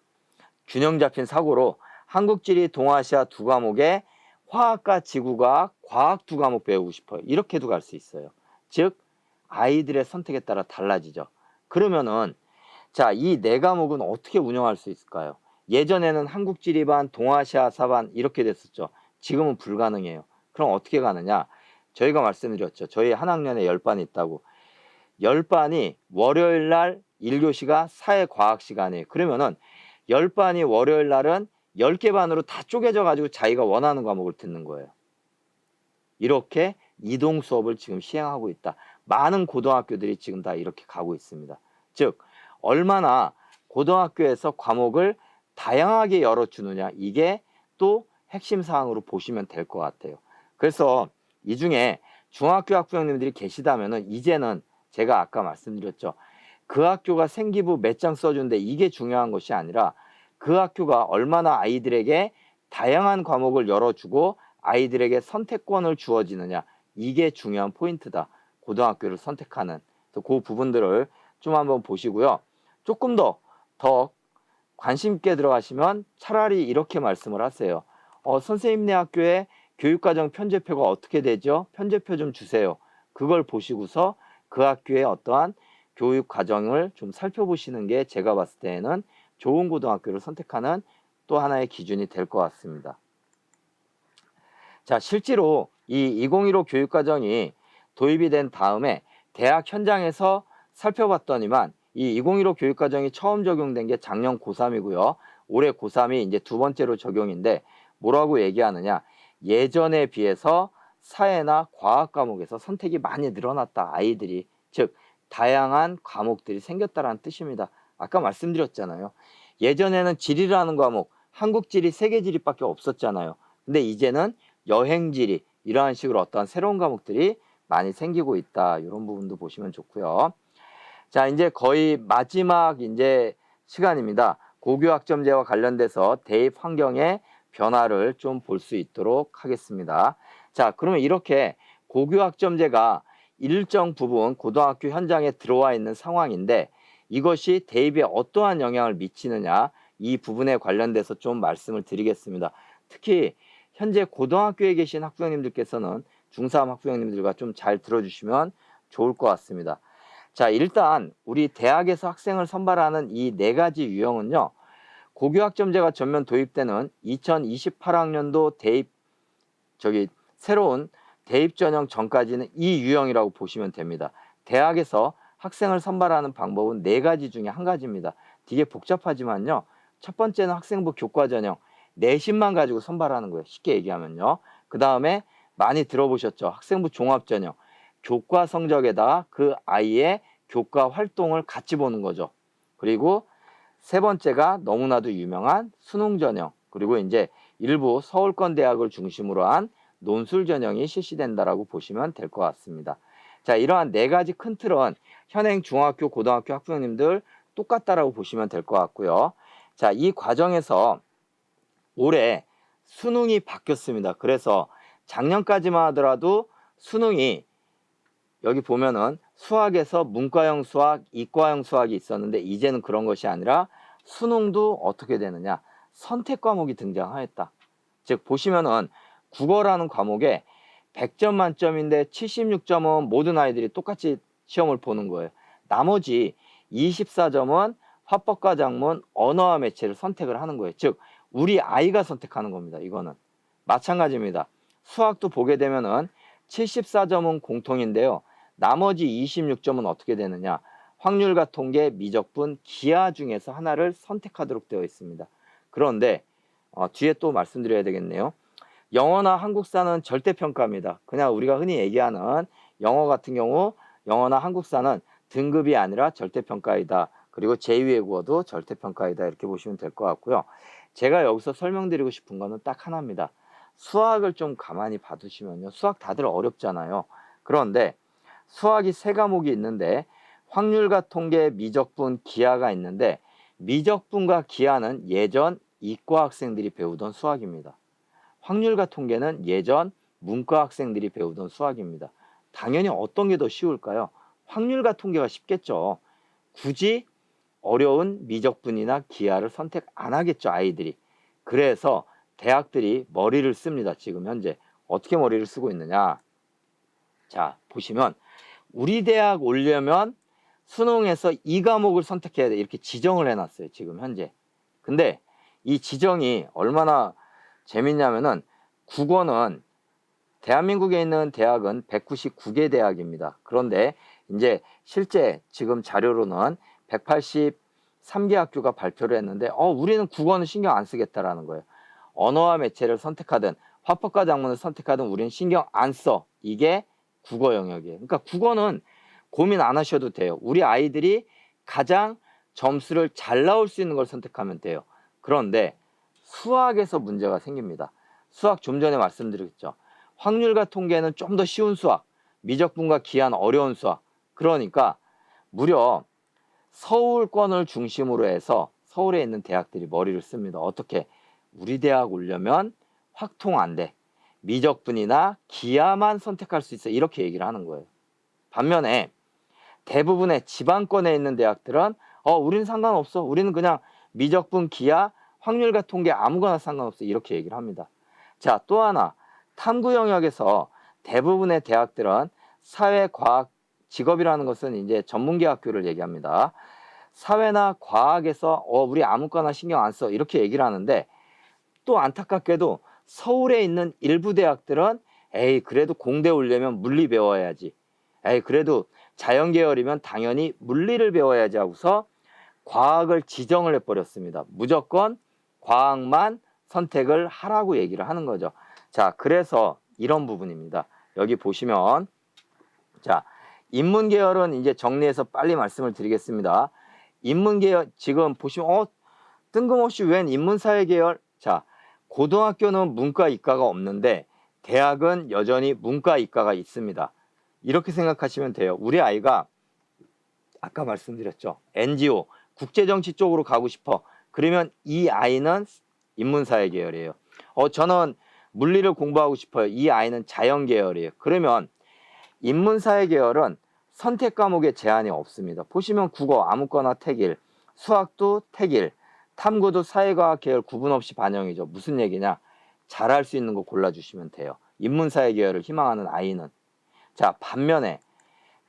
균형 잡힌 사고로 한국지리, 동아시아 2과목에 화학과 지구과학, 과학 2과목 배우고 싶어요. 이렇게도 갈 수 있어요. 즉 아이들의 선택에 따라 달라지죠. 그러면은 자, 이 4과목은 어떻게 운영할 수 있을까요? 예전에는 한국지리반, 동아시아사반 이렇게 됐었죠. 지금은 불가능해요. 그럼 어떻게 가느냐? 저희가 말씀드렸죠. 저희 한 학년에 10반이 있다고. 10반이 월요일 날 1교시가 사회과학 시간이에요. 그러면은 10반이 월요일 날은 10개 반으로 다 쪼개져 가지고 자기가 원하는 과목을 듣는 거예요. 이렇게 이동 수업을 지금 시행하고 있다. 많은 고등학교들이 지금 다 이렇게 가고 있습니다. 즉 얼마나 고등학교에서 과목을 다양하게 열어주느냐, 이게 또 핵심 사항으로 보시면 될 것 같아요. 그래서 이 중에 중학교 학부형님들이 계시다면은 이제는 제가 아까 말씀드렸죠. 그 학교가 생기부 몇 장 써준데 이게 중요한 것이 아니라 그 학교가 얼마나 아이들에게 다양한 과목을 열어주고 아이들에게 선택권을 주어지느냐, 이게 중요한 포인트다. 고등학교를 선택하는. 그래서 그 부분들을 좀 한번 보시고요. 조금 더 관심 있게 들어가시면 차라리 이렇게 말씀을 하세요. 선생님네 학교에 교육과정 편제표가 어떻게 되죠? 편제표 좀 주세요. 그걸 보시고서 그 학교의 어떠한 교육 과정을 좀 살펴보시는 게 제가 봤을 때에는 좋은 고등학교를 선택하는 또 하나의 기준이 될 것 같습니다. 자, 실제로 이 2015 교육과정이 도입이 된 다음에 대학 현장에서 살펴봤더니만 이 2015 교육과정이 처음 적용된 게 작년 고3이고요. 올해 고3이 이제 두 번째로 적용인데 뭐라고 얘기하느냐. 예전에 비해서 사회나 과학 과목에서 선택이 많이 늘어났다. 아이들이. 즉 다양한 과목들이 생겼다라는 뜻입니다. 아까 말씀드렸잖아요. 예전에는 지리라는 과목, 한국지리, 세계지리밖에 없었잖아요. 근데 이제는 여행지리 이러한 식으로 어떠한 새로운 과목들이 많이 생기고 있다. 이런 부분도 보시면 좋고요. 자, 이제 거의 마지막 이제 시간입니다. 고교학점제와 관련돼서 대입 환경의 변화를 좀 볼 수 있도록 하겠습니다. 자, 그러면 이렇게 고교학점제가 일정 부분 고등학교 현장에 들어와 있는 상황인데 이것이 대입에 어떠한 영향을 미치느냐 이 부분에 관련돼서 좀 말씀을 드리겠습니다. 특히 현재 고등학교에 계신 학부형님들께서는 중3 학부형님들과 좀 잘 들어주시면 좋을 것 같습니다. 자, 일단 우리 대학에서 학생을 선발하는 이 네 가지 유형은요. 고교학점제가 전면 도입되는 2028학년도 새로운 대입 전형 전까지는 이 유형이라고 보시면 됩니다. 대학에서 학생을 선발하는 방법은 네 가지 중에 한 가지입니다. 되게 복잡하지만요. 첫 번째는 학생부 교과 전형, 내신만 가지고 선발하는 거예요. 쉽게 얘기하면요. 그 다음에 많이 들어보셨죠. 학생부 종합 전형, 교과 성적에다가 그 아이의 교과 활동을 같이 보는 거죠. 그리고 세 번째가 너무나도 유명한 수능 전형, 그리고 이제 일부 서울권 대학을 중심으로 한 논술 전형이 실시된다라고 보시면 될 것 같습니다. 자, 이러한 네 가지 큰 틀은 현행 중학교, 고등학교 학부형님들 똑같다라고 보시면 될 것 같고요. 자, 이 과정에서 올해 수능이 바뀌었습니다. 그래서 작년까지만 하더라도 수능이 여기 보면은 수학에서 문과형 수학, 이과형 수학이 있었는데 이제는 그런 것이 아니라 수능도 어떻게 되느냐. 선택 과목이 등장하였다. 즉 보시면은 국어라는 과목에 100점 만점인데 76점은 모든 아이들이 똑같이 시험을 보는 거예요. 나머지 24점은 화법과 작문, 언어와 매체를 선택을 하는 거예요. 즉 우리 아이가 선택하는 겁니다. 이거는 마찬가지입니다. 수학도 보게 되면은 74점은 공통인데요. 나머지 26점은 어떻게 되느냐. 확률과 통계, 미적분, 기하 중에서 하나를 선택하도록 되어 있습니다. 그런데 뒤에 또 말씀드려야 되겠네요. 영어나 한국사는 절대평가입니다. 그냥 우리가 흔히 얘기하는 영어 같은 경우 영어나 한국사는 등급이 아니라 절대평가이다. 그리고 제2외국어도 절대평가이다. 이렇게 보시면 될 것 같고요. 제가 여기서 설명드리고 싶은 거는 딱 하나입니다. 수학을 좀 가만히 봐두시면요. 수학 다들 어렵잖아요. 그런데 수학이 세 과목이 있는데 확률과 통계, 미적분, 기하가 있는데 미적분과 기하는 예전 이과 학생들이 배우던 수학입니다. 확률과 통계는 예전 문과 학생들이 배우던 수학입니다. 당연히 어떤 게 더 쉬울까요? 확률과 통계가 쉽겠죠. 굳이 어려운 미적분이나 기하를 선택 안 하겠죠, 아이들이. 그래서 대학들이 머리를 씁니다. 지금 현재 어떻게 머리를 쓰고 있느냐. 자, 보시면 우리 대학 오려면 수능에서 이 과목을 선택해야 돼. 이렇게 지정을 해놨어요. 지금 현재. 근데 이 지정이 얼마나 재밌냐면은 국어는 대한민국에 있는 대학은 199개 대학입니다. 그런데 이제 실제 지금 자료로는 183개 학교가 발표를 했는데 우리는 국어는 신경 안 쓰겠다라는 거예요. 언어와 매체를 선택하든 화법과 작문을 선택하든 우리는 신경 안 써. 이게 국어 영역이에요. 그러니까 국어는 고민 안 하셔도 돼요. 우리 아이들이 가장 점수를 잘 나올 수 있는 걸 선택하면 돼요. 그런데 수학에서 문제가 생깁니다. 수학 좀 전에 말씀드렸죠. 확률과 통계는 좀 더 쉬운 수학, 미적분과 기하는 어려운 수학. 그러니까 무려 서울권을 중심으로 해서 서울에 있는 대학들이 머리를 씁니다. 어떻게? 우리 대학 오려면 확통 안 돼. 미적분이나 기하만 선택할 수 있어. 이렇게 얘기를 하는 거예요. 반면에 대부분의 지방권에 있는 대학들은 우리는 상관없어. 우리는 그냥 미적분, 기하, 확률과 통계 아무거나 상관없어. 이렇게 얘기를 합니다. 자, 또 하나 탐구 영역에서 대부분의 대학들은 사회, 과학, 직업이라는 것은 이제 전문계 학교를 얘기합니다. 사회나 과학에서 우리 아무거나 신경 안 써 이렇게 얘기를 하는데 또 안타깝게도 서울에 있는 일부 대학들은 에이 그래도 공대 오려면 물리 배워야지. 에이 그래도 자연계열이면 당연히 물리를 배워야지 하고서 과학을 지정을 해버렸습니다. 무조건 과학만 선택을 하라고 얘기를 하는 거죠. 자, 그래서 이런 부분입니다. 여기 보시면 자, 인문계열은 이제 정리해서 빨리 말씀을 드리겠습니다. 인문계열 지금 보시면 뜬금없이 웬 인문사회계열? 자, 고등학교는 문과 이과가 없는데 대학은 여전히 문과 이과가 있습니다. 이렇게 생각하시면 돼요. 우리 아이가 아까 말씀드렸죠. NGO, 국제정치 쪽으로 가고 싶어. 그러면 이 아이는 인문사회 계열이에요. 저는 물리를 공부하고 싶어요. 이 아이는 자연 계열이에요. 그러면 인문사회 계열은 선택 과목에 제한이 없습니다. 보시면 국어 아무거나 택일, 수학도 택일, 탐구도 사회과학 계열 구분 없이 반영이죠. 무슨 얘기냐? 잘할 수 있는 거 골라주시면 돼요. 인문사회 계열을 희망하는 아이는. 자, 반면에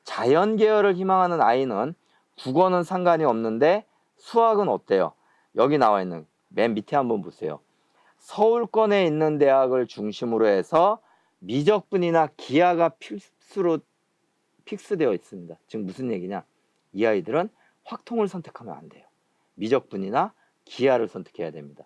자연 계열을 희망하는 아이는 국어는 상관이 없는데 수학은 어때요? 여기 나와 있는 맨 밑에 한번 보세요. 서울권에 있는 대학을 중심으로 해서 미적분이나 기하가 필수로 픽스되어 있습니다. 지금 무슨 얘기냐? 이 아이들은 확통을 선택하면 안 돼요. 미적분이나 기하를 선택해야 됩니다.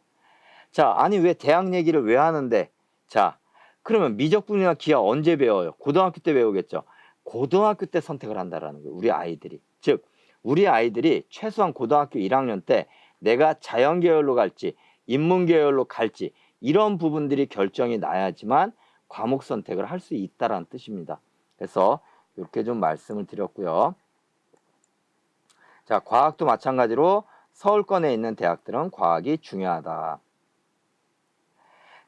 자, 아니 왜 대학 얘기를 왜 하는데? 자, 그러면 미적분이나 기하 언제 배워요? 고등학교 때 배우겠죠. 고등학교 때 선택을 한다라는 거예요. 우리 아이들이. 즉 우리 아이들이 최소한 고등학교 1학년 때 내가 자연계열로 갈지 인문계열로 갈지 이런 부분들이 결정이 나야지만 과목 선택을 할 수 있다라는 뜻입니다. 그래서 이렇게 좀 말씀을 드렸고요. 자, 과학도 마찬가지로 서울권에 있는 대학들은 과학이 중요하다.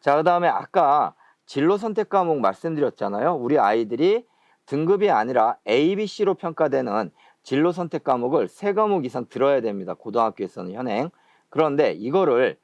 자, 그 다음에 아까 진로 선택 과목 말씀드렸잖아요. 우리 아이들이 등급이 아니라 A, B, C로 평가되는 진로 선택 과목을 3과목 이상 들어야 됩니다. 고등학교에서는 현행. 그런데 이거를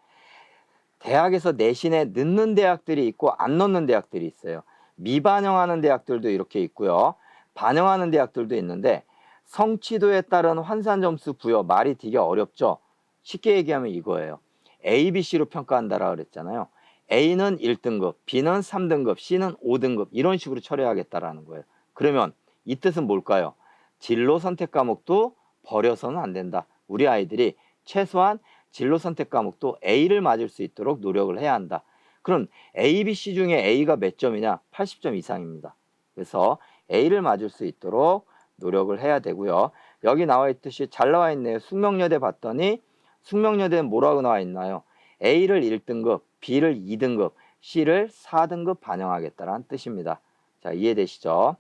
대학에서 내신에 넣는 대학들이 있고 안 넣는 대학들이 있어요. 미반영하는 대학들도 이렇게 있고요. 반영하는 대학들도 있는데 성취도에 따른 환산 점수 부여, 말이 되게 어렵죠. 쉽게 얘기하면 이거예요. A, B, C로 평가한다라 그랬잖아요. A는 1등급, B는 3등급, C는 5등급 이런 식으로 처리하겠다라는 거예요. 그러면 이 뜻은 뭘까요? 진로 선택 과목도 버려서는 안 된다. 우리 아이들이 최소한 진로 선택 과목도 A를 맞을 수 있도록 노력을 해야 한다. 그럼 A, B, C 중에 A가 몇 점이냐? 80점 이상입니다. 그래서 A를 맞을 수 있도록 노력을 해야 되고요. 여기 나와 있듯이 잘 나와 있네요. 숙명여대 봤더니 숙명여대는 뭐라고 나와 있나요? A를 1등급, B를 2등급, C를 4등급 반영하겠다는 뜻입니다. 자, 이해되시죠?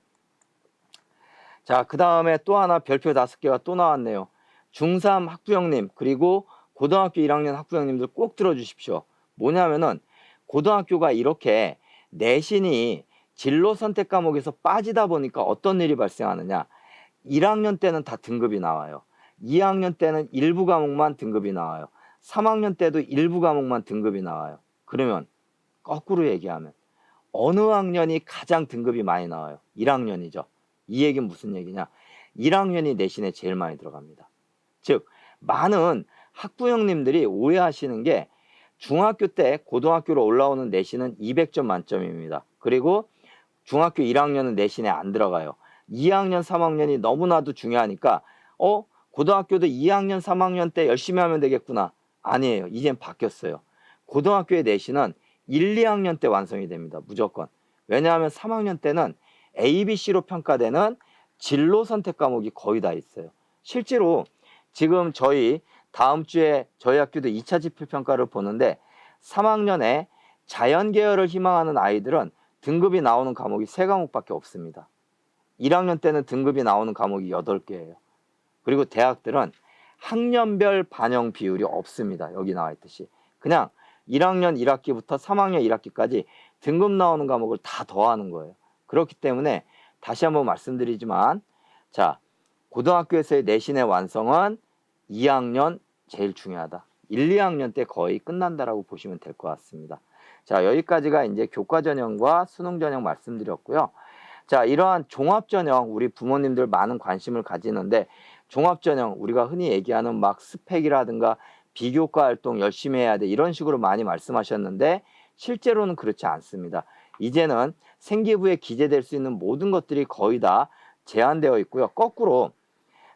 자, 그 다음에 또 하나 별표 5개가 또 나왔네요. 중3 학부형님 그리고 고등학교 1학년 학부형님들 꼭 들어주십시오. 뭐냐면은 고등학교가 이렇게 내신이 진로 선택 과목에서 빠지다 보니까 어떤 일이 발생하느냐. 1학년 때는 다 등급이 나와요. 2학년 때는 일부 과목만 등급이 나와요. 3학년 때도 일부 과목만 등급이 나와요. 그러면 거꾸로 얘기하면 어느 학년이 가장 등급이 많이 나와요? 1학년이죠. 이 얘기는 무슨 얘기냐? 1학년이 내신에 제일 많이 들어갑니다. 즉 많은 학부형님들이 오해하시는 게 중학교 때 고등학교로 올라오는 내신은 200점 만점입니다. 그리고 중학교 1학년은 내신에 안 들어가요. 2학년, 3학년이 너무나도 중요하니까 고등학교도 2학년, 3학년 때 열심히 하면 되겠구나. 아니에요. 이젠 바뀌었어요. 고등학교의 내신은 1, 2학년 때 완성이 됩니다. 무조건. 왜냐하면 3학년 때는 A, B, C로 평가되는 진로 선택 과목이 거의 다 있어요. 실제로 지금 저희 다음 주에 저희 학교도 2차 지표 평가를 보는데 3학년에 자연 계열을 희망하는 아이들은 등급이 나오는 과목이 3과목밖에 없습니다. 1학년 때는 등급이 나오는 과목이 8개예요. 그리고 대학들은 학년별 반영 비율이 없습니다. 여기 나와 있듯이. 그냥 1학년 1학기부터 3학년 1학기까지 등급 나오는 과목을 다 더하는 거예요. 그렇기 때문에 다시 한번 말씀드리지만 자, 고등학교에서의 내신의 완성은 2학년 제일 중요하다. 1, 2학년 때 거의 끝난다라고 보시면 될 것 같습니다. 자, 여기까지가 이제 교과 전형과 수능 전형 말씀드렸고요. 자, 이러한 종합전형 우리 부모님들 많은 관심을 가지는데 종합전형 우리가 흔히 얘기하는 막 스펙이라든가 비교과 활동 열심히 해야 돼 이런 식으로 많이 말씀하셨는데 실제로는 그렇지 않습니다. 이제는 생기부에 기재될 수 있는 모든 것들이 거의 다 제한되어 있고요. 거꾸로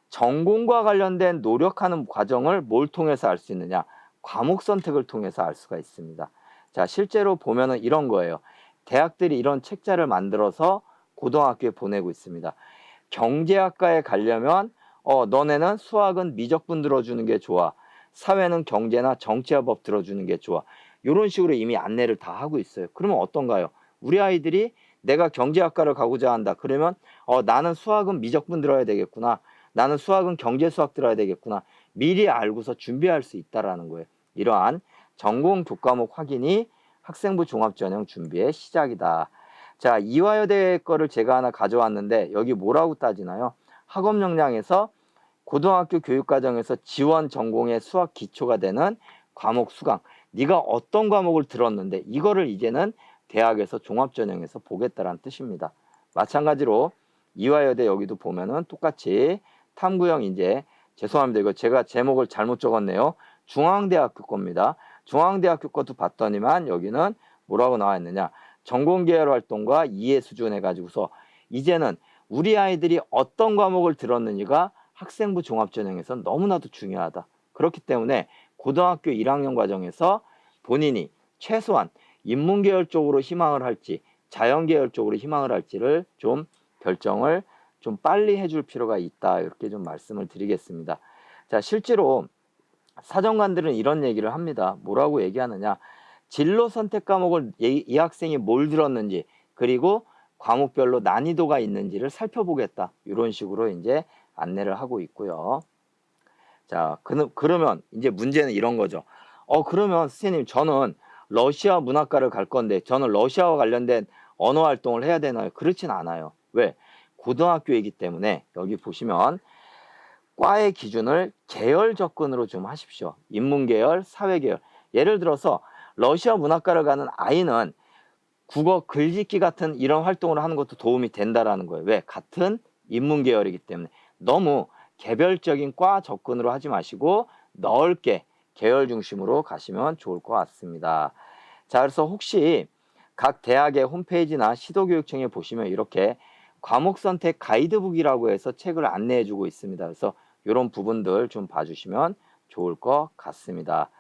전공과 관련된 노력하는 과정을 뭘 통해서 알 수 있느냐? 과목 선택을 통해서 알 수가 있습니다. 자, 실제로 보면은 이런 거예요. 대학들이 이런 책자를 만들어서 고등학교에 보내고 있습니다. 경제학과에 가려면 너네는 수학은 미적분 들어주는 게 좋아. 사회는 경제나 정치화법 들어주는 게 좋아. 이런 식으로 이미 안내를 다 하고 있어요. 그러면 어떤가요? 우리 아이들이 내가 경제학과를 가고자 한다. 그러면 나는 수학은 미적분 들어야 되겠구나. 나는 수학은 경제수학 들어야 되겠구나. 미리 알고서 준비할 수 있다라는 거예요. 이러한 전공 교과목 확인이 학생부 종합전형 준비의 시작이다. 자, 이화여대 거를 제가 하나 가져왔는데 여기 뭐라고 따지나요? 학업 역량에서 고등학교 교육과정에서 지원 전공의 수학 기초가 되는 과목 수강. 네가 어떤 과목을 들었는데 이거를 이제는 대학에서 종합전형에서 보겠다라는 뜻입니다. 마찬가지로 이화여대 여기도 보면은 똑같이 탐구형 이제 죄송합니다. 이거 제가 제목을 잘못 적었네요. 중앙대학교 겁니다. 중앙대학교 것도 봤더니만 여기는 뭐라고 나와 있느냐. 전공계열 활동과 이해 수준 해가지고서 이제는 우리 아이들이 어떤 과목을 들었느냐가 학생부 종합전형에서 너무나도 중요하다. 그렇기 때문에 고등학교 1학년 과정에서 본인이 최소한 인문계열 쪽으로 희망을 할지 자연계열 쪽으로 희망을 할지를 좀 결정을 좀 빨리 해줄 필요가 있다. 이렇게 좀 말씀을 드리겠습니다. 자, 실제로 사정관들은 이런 얘기를 합니다. 뭐라고 얘기하느냐. 진로 선택 과목을 이 학생이 뭘 들었는지 그리고 과목별로 난이도가 있는지를 살펴보겠다. 이런 식으로 이제 안내를 하고 있고요. 자, 그러면 이제 문제는 이런 거죠. 그러면 선생님 저는 러시아 문학과를 갈 건데 저는 러시아와 관련된 언어 활동을 해야 되나요? 그렇진 않아요. 왜? 고등학교이기 때문에 여기 보시면 과의 기준을 계열 접근으로 좀 하십시오. 인문계열, 사회계열. 예를 들어서 러시아 문학과를 가는 아이는 국어 글짓기 같은 이런 활동을 하는 것도 도움이 된다라는 거예요. 왜? 같은 인문계열이기 때문에. 너무 개별적인 과 접근으로 하지 마시고 넓게 계열 중심으로 가시면 좋을 것 같습니다. 자, 그래서 혹시 각 대학의 홈페이지나 시도교육청에 보시면 이렇게 과목 선택 가이드북이라고 해서 책을 안내해 주고 있습니다. 그래서 이런 부분들 좀 봐주시면 좋을 것 같습니다.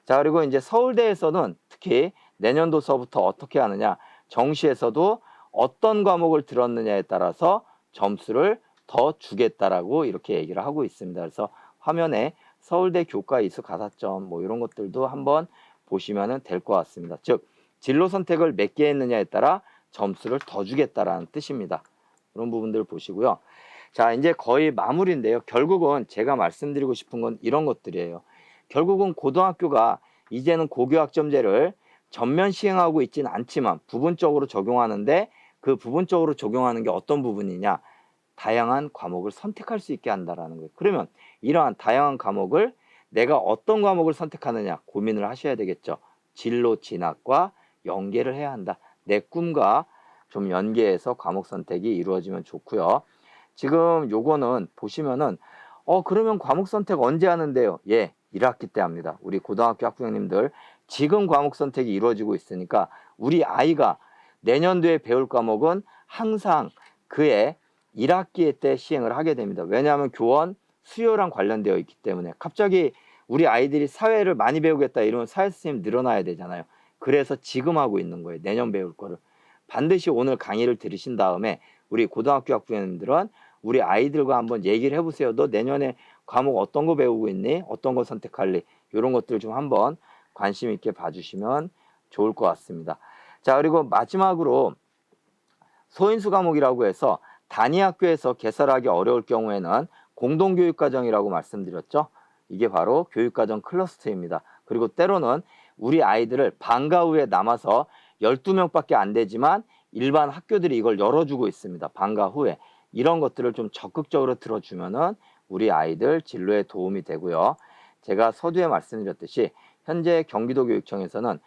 자, 그리고 이제 서울대에서는 특히 내년도서부터 어떻게 하느냐. 정시에서도 어떤 과목을 들었느냐에 따라서 점수를 더 주겠다라고 이렇게 얘기를 하고 있습니다. 그래서 화면에 서울대 교과 이수 가산점 뭐 이런 것들도 한번 보시면 될 것 같습니다. 즉 진로 선택을 몇 개 했느냐에 따라 점수를 더 주겠다라는 뜻입니다. 그런 부분들 보시고요. 자, 이제 거의 마무리인데요. 결국은 제가 말씀드리고 싶은 건 이런 것들이에요. 결국은 고등학교가 이제는 고교학점제를 전면 시행하고 있지는 않지만 부분적으로 적용하는데 그 부분적으로 적용하는 게 어떤 부분이냐. 다양한 과목을 선택할 수 있게 한다라는 거예요. 그러면 이러한 다양한 과목을 내가 어떤 과목을 선택하느냐 고민을 하셔야 되겠죠. 진로 진학과 연계를 해야 한다. 내 꿈과 좀 연계해서 과목 선택이 이루어지면 좋고요. 지금 요거는 보시면은 그러면 과목 선택 언제 하는데요? 예, 1학기 때 합니다. 우리 고등학교 학부형님들 지금 과목 선택이 이루어지고 있으니까 우리 아이가 내년도에 배울 과목은 항상 그의 1학기 때 시행을 하게 됩니다. 왜냐하면 교원 수요랑 관련되어 있기 때문에 갑자기 우리 아이들이 사회를 많이 배우겠다 이러면 사회 선생님 늘어나야 되잖아요. 그래서 지금 하고 있는 거예요. 내년 배울 거를. 반드시 오늘 강의를 들으신 다음에 우리 고등학교 학부모님들은 우리 아이들과 한번 얘기를 해보세요. 너 내년에 과목 어떤 거 배우고 있니? 어떤 거 선택할래? 이런 것들 좀 한번 관심 있게 봐주시면 좋을 것 같습니다. 자, 그리고 마지막으로 소인수 과목이라고 해서 단위 학교에서 개설하기 어려울 경우에는 공동교육과정이라고 말씀드렸죠. 이게 바로 교육과정 클러스터입니다. 그리고 때로는 우리 아이들을 방과 후에 남아서 12명밖에 안 되지만 일반 학교들이 이걸 열어주고 있습니다. 방과 후에. 이런 것들을 좀 적극적으로 들어주면은 우리 아이들 진로에 도움이 되고요. 제가 서두에 말씀드렸듯이 현재 경기도교육청에서는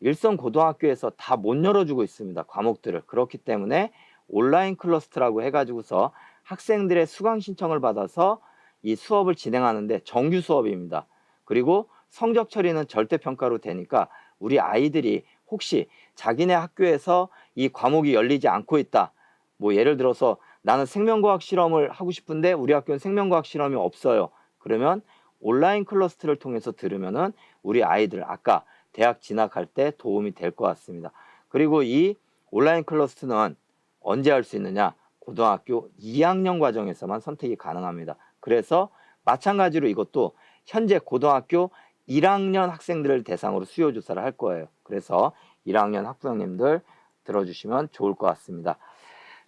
일선 고등학교에서 다 못 열어주고 있습니다. 과목들을. 그렇기 때문에 온라인 클러스터라고 해가지고서 학생들의 수강 신청을 받아서 이 수업을 진행하는데 정규 수업입니다. 그리고 성적 처리는 절대평가로 되니까 우리 아이들이 혹시 자기네 학교에서 이 과목이 열리지 않고 있다. 뭐 예를 들어서 나는 생명과학 실험을 하고 싶은데 우리 학교는 생명과학 실험이 없어요. 그러면 온라인 클러스터를 통해서 들으면은 우리 아이들 아까 대학 진학할 때 도움이 될 것 같습니다. 그리고 이 온라인 클러스터는 언제 할 수 있느냐? 고등학교 2학년 과정에서만 선택이 가능합니다. 그래서 마찬가지로 이것도 현재 고등학교 1학년 학생들을 대상으로 수요 조사를 할 거예요. 그래서 1학년 학부형님들 들어주시면 좋을 것 같습니다.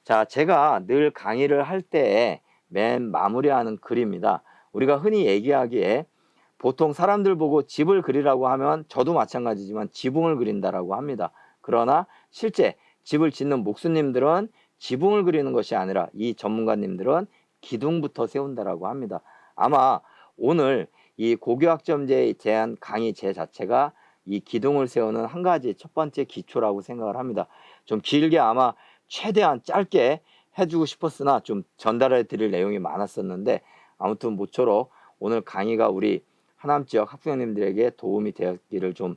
자, 제가 늘 강의를 할 때 맨 마무리하는 글입니다. 우리가 흔히 얘기하기에 보통 사람들 보고 집을 그리라고 하면 저도 마찬가지지만 지붕을 그린다라고 합니다. 그러나 실제 집을 짓는 목수님들은 지붕을 그리는 것이 아니라 이 전문가님들은 기둥부터 세운다라고 합니다. 아마 오늘 이 고교학점제에 대한 강의 제 자체가 이 기둥을 세우는 한 가지 첫 번째 기초라고 생각을 합니다. 좀 길게 아마 최대한 짧게 해주고 싶었으나 좀 전달해 드릴 내용이 많았었는데 아무튼 모쪼록 오늘 강의가 우리 하남 지역 학부형님들에게 도움이 되었기를 좀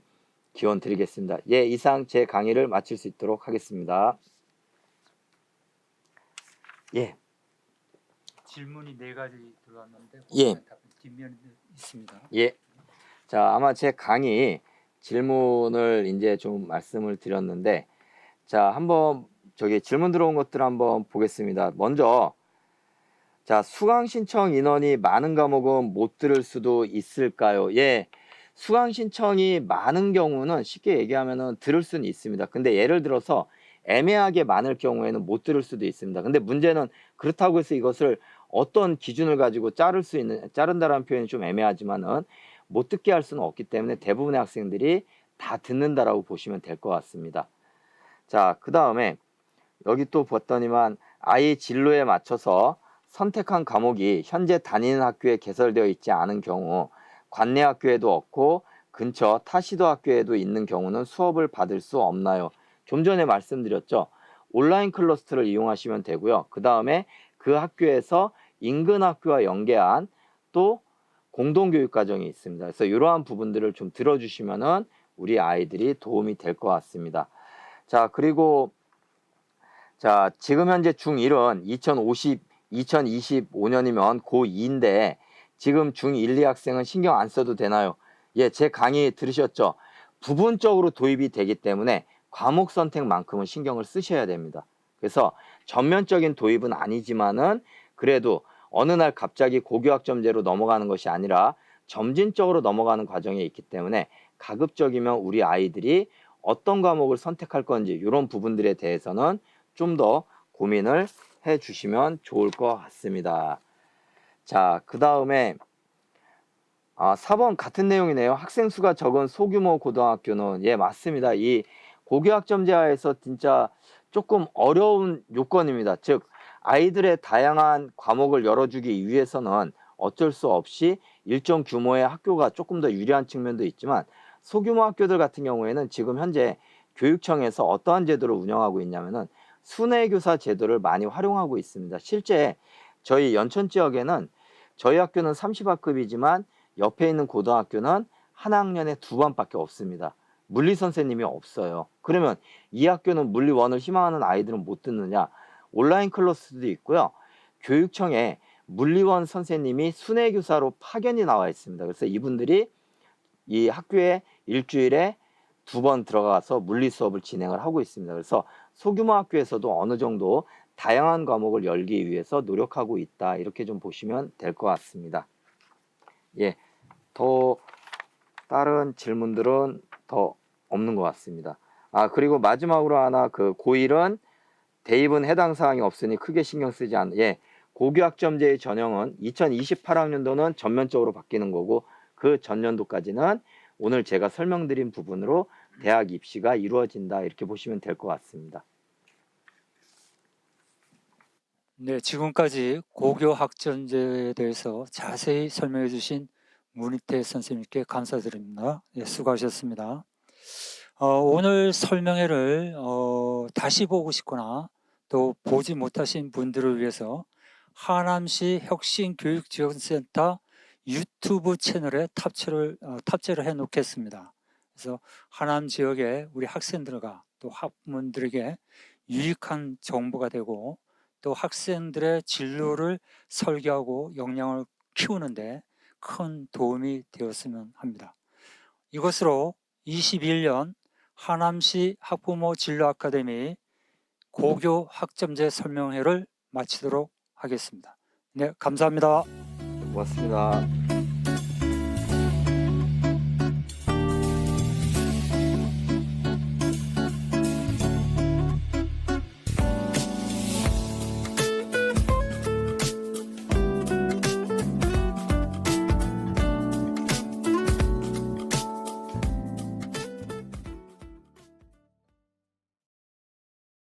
기원 드리겠습니다. 예, 이상 제 강의를 마칠 수 있도록 하겠습니다. 예. 질문이 4가지 들어왔는데 예. 뒷면에 있습니다. 예. 자, 아마 제 강의 질문을 이제 좀 말씀을 드렸는데 자, 한번 저기 질문 들어온 것들 한번 보겠습니다. 먼저 자, 수강 신청 인원이 많은 과목은 못 들을 수도 있을까요? 예. 수강 신청이 많은 경우는 쉽게 얘기하면은 들을 수는 있습니다. 근데 예를 들어서 애매하게 많을 경우에는 못 들을 수도 있습니다. 근데 문제는 그렇다고 해서 이것을 어떤 기준을 가지고 자른다라는 표현이 좀 애매하지만은 못 듣게 할 수는 없기 때문에 대부분의 학생들이 다 듣는다라고 보시면 될 것 같습니다. 자, 그 다음에 여기 또 봤더니만 아이 진로에 맞춰서 선택한 과목이 현재 다니는 학교에 개설되어 있지 않은 경우 관내 학교에도 없고 근처 타시도 학교에도 있는 경우는 수업을 받을 수 없나요? 좀 전에 말씀드렸죠. 온라인 클러스터를 이용하시면 되고요. 그 다음에 그 학교에서 인근 학교와 연계한 또 공동교육과정이 있습니다. 그래서 이러한 부분들을 좀 들어주시면은 우리 아이들이 도움이 될 것 같습니다. 자, 그리고 자, 지금 현재 중1은 2025년이면 고2인데 지금 중1, 2학생은 신경 안 써도 되나요? 예, 제 강의 들으셨죠? 부분적으로 도입이 되기 때문에 과목 선택만큼은 신경을 쓰셔야 됩니다. 그래서 전면적인 도입은 아니지만은 그래도 어느 날 갑자기 고교학점제로 넘어가는 것이 아니라 점진적으로 넘어가는 과정에 있기 때문에 가급적이면 우리 아이들이 어떤 과목을 선택할 건지 이런 부분들에 대해서는 좀 더 고민을 해 주시면 좋을 것 같습니다. 자, 그 다음에 4번 같은 내용이네요. 학생 수가 적은 소규모 고등학교는 예, 맞습니다. 이 고교학점제 하에서 진짜 조금 어려운 요건입니다. 즉 아이들의 다양한 과목을 열어주기 위해서는 어쩔 수 없이 일정 규모의 학교가 조금 더 유리한 측면도 있지만 소규모 학교들 같은 경우에는 지금 현재 교육청에서 어떠한 제도를 운영하고 있냐면은 순회교사 제도를 많이 활용하고 있습니다. 실제 저희 연천 지역에는 저희 학교는 30학급이지만 옆에 있는 고등학교는 한 학년에 2반밖에 없습니다. 물리 선생님이 없어요. 그러면 이 학교는 물리 1을 희망하는 아이들은 못 듣느냐? 온라인 클래스도 있고요. 교육청에 물리 1 선생님이 순회교사로 파견이 나와 있습니다. 그래서 이분들이 이 학교에 일주일에 2번 들어가서 물리 수업을 진행을 하고 있습니다. 그래서 소규모 학교에서도 어느 정도 다양한 과목을 열기 위해서 노력하고 있다. 이렇게 좀 보시면 될 것 같습니다. 예, 더 다른 질문들은 더 없는 것 같습니다. 그리고 마지막으로 하나 고1은 대입은 해당 사항이 없으니 크게 신경 쓰지 않는 예, 고교학점제의 전형은 2028학년도는 전면적으로 바뀌는 거고 그 전년도까지는 오늘 제가 설명드린 부분으로 대학 입시가 이루어진다 이렇게 보시면 될 것 같습니다. 네, 지금까지 고교학점제에 대해서 자세히 설명해 주신 문희태 선생님께 감사드립니다. 예, 수고하셨습니다. 오늘 설명회를 다시 보고 싶거나 또 보지 못하신 분들을 위해서 하남시 혁신교육지원센터 유튜브 채널에 탑재를 해 놓겠습니다. 그래서 하남 지역의 우리 학생들과 또 학부모들에게 유익한 정보가 되고 또 학생들의 진로를 설계하고 역량을 키우는데 큰 도움이 되었으면 합니다. 이것으로 21년 하남시 학부모 진로 아카데미 고교 학점제 설명회를 마치도록 하겠습니다. 네, 감사합니다. 고맙습니다.